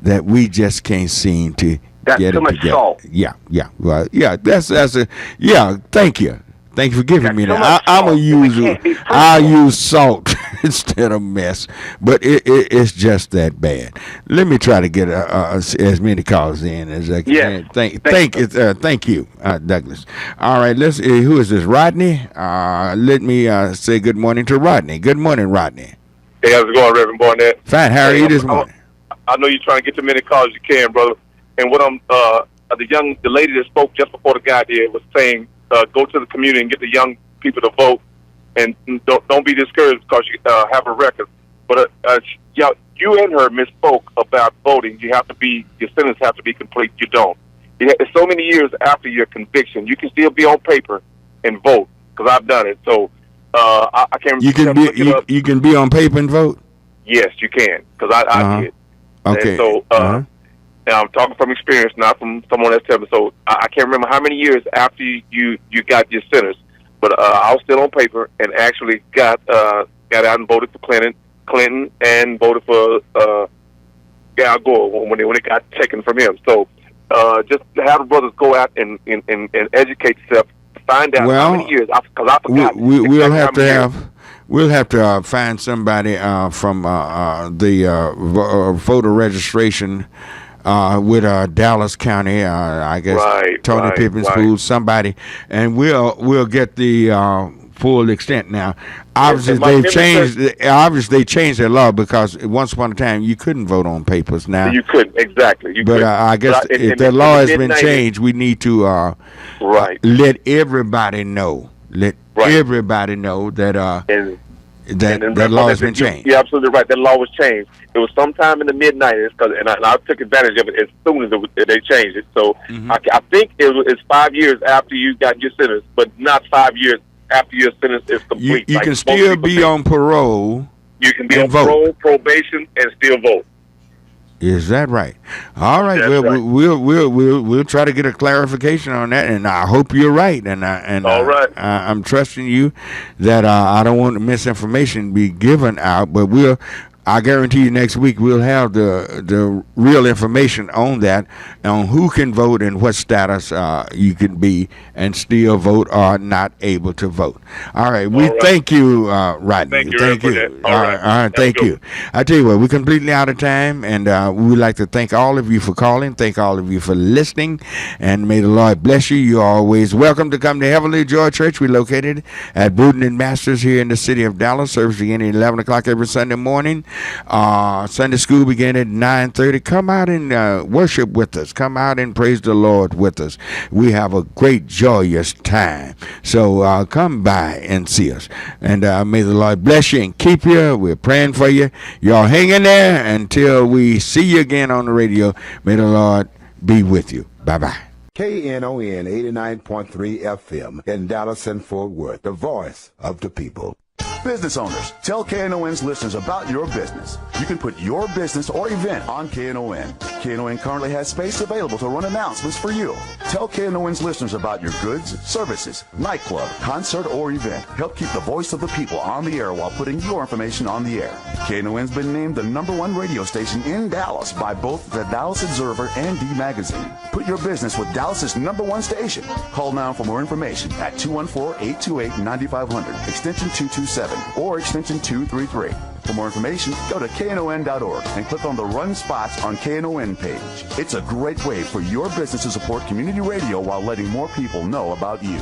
that we just can't seem to get it together. Salt. Yeah. Well, yeah, that's thank you. Thank you for giving me that. I'll use salt instead of mess, but it's just that bad. Let me try to get as many calls in as I can. Thank you, Douglas. All right, let's. Who is this? Rodney. Let me say good morning to Rodney. Good morning, Rodney. Hey, how's it going, Reverend Barnett? Fine. How are you this morning? I know you're trying to get as many calls as you can, brother. And what the lady that spoke just before the guy did was saying, go to the community and get the young people to vote, and don't be discouraged because you have a record. But you and her misspoke about voting. Your sentence have to be complete. You don't. It's so many years after your conviction, you can still be on paper and vote, because I've done it. So I can't. You can be on paper and vote. Yes, you can, because I did. Okay. And so, and I'm talking from experience, not from someone that's telling me. So I can't remember how many years after you got your sentence, but I was still on paper and actually got out and voted for Clinton, and voted for Al Gore when it got taken from him. So just have the brothers go out and educate themselves, find out how many years. Because I forgot. We'll have to find somebody from the voter registration with Dallas County, I guess Tony Pippin School, somebody, and we'll get the full extent. Now, obviously they changed their law, because once upon a time you couldn't vote on papers. Now you couldn't, exactly. I guess if the law has been changed, we need to let everybody know. Everybody know that that law has been changed. You're absolutely right. That law was changed. It was sometime in the mid-90s, and I took advantage of it as soon as they changed it. So I think it's 5 years after you got your sentence, but not 5 years after your sentence is complete. You can still be on parole. You can be on parole, probation, and still vote. Is that right? All right. We'll try to get a clarification on that, and I hope you're right. And all right. I'm trusting you that I don't want misinformation be given out, but I guarantee you next week we'll have the real information on that, on who can vote and what status you can be and still vote or not able to vote. All right. Thank you, Rodney. Thank you. All right. Thank you. I tell you what, we're completely out of time, and we would like to thank all of you for calling. Thank all of you for listening, and may the Lord bless you. You're always welcome to come to Heavenly Joy Church. We're located at Bruton and Masters here in the city of Dallas. Service beginning at 11 o'clock every Sunday morning. Sunday school began at 9:30. Come out and worship with us. Come out and praise the Lord with us. We have a great, joyous time. So come by and see us. And may the Lord bless you and keep you. We're praying for you. Y'all hang in there until we see you again on the radio. May the Lord be with you. Bye-bye. KNON 89.3 FM in Dallas and Fort Worth, the voice of the people. Business owners, tell KNON's listeners about your business. You can put your business or event on KNON. KNON currently has space available to run announcements for you. Tell KNON's listeners about your goods, services, nightclub, concert, or event. Help keep the voice of the people on the air while putting your information on the air. KNON's been named the #1 radio station in Dallas by both the Dallas Observer and D Magazine. Put your business with Dallas's #1 station. Call now for more information at 214-828-9500, extension 227, or extension 233. For more information, go to KNON.org and click on the Run Spots on KNON page. It's a great way for your business to support community radio while letting more people know about you.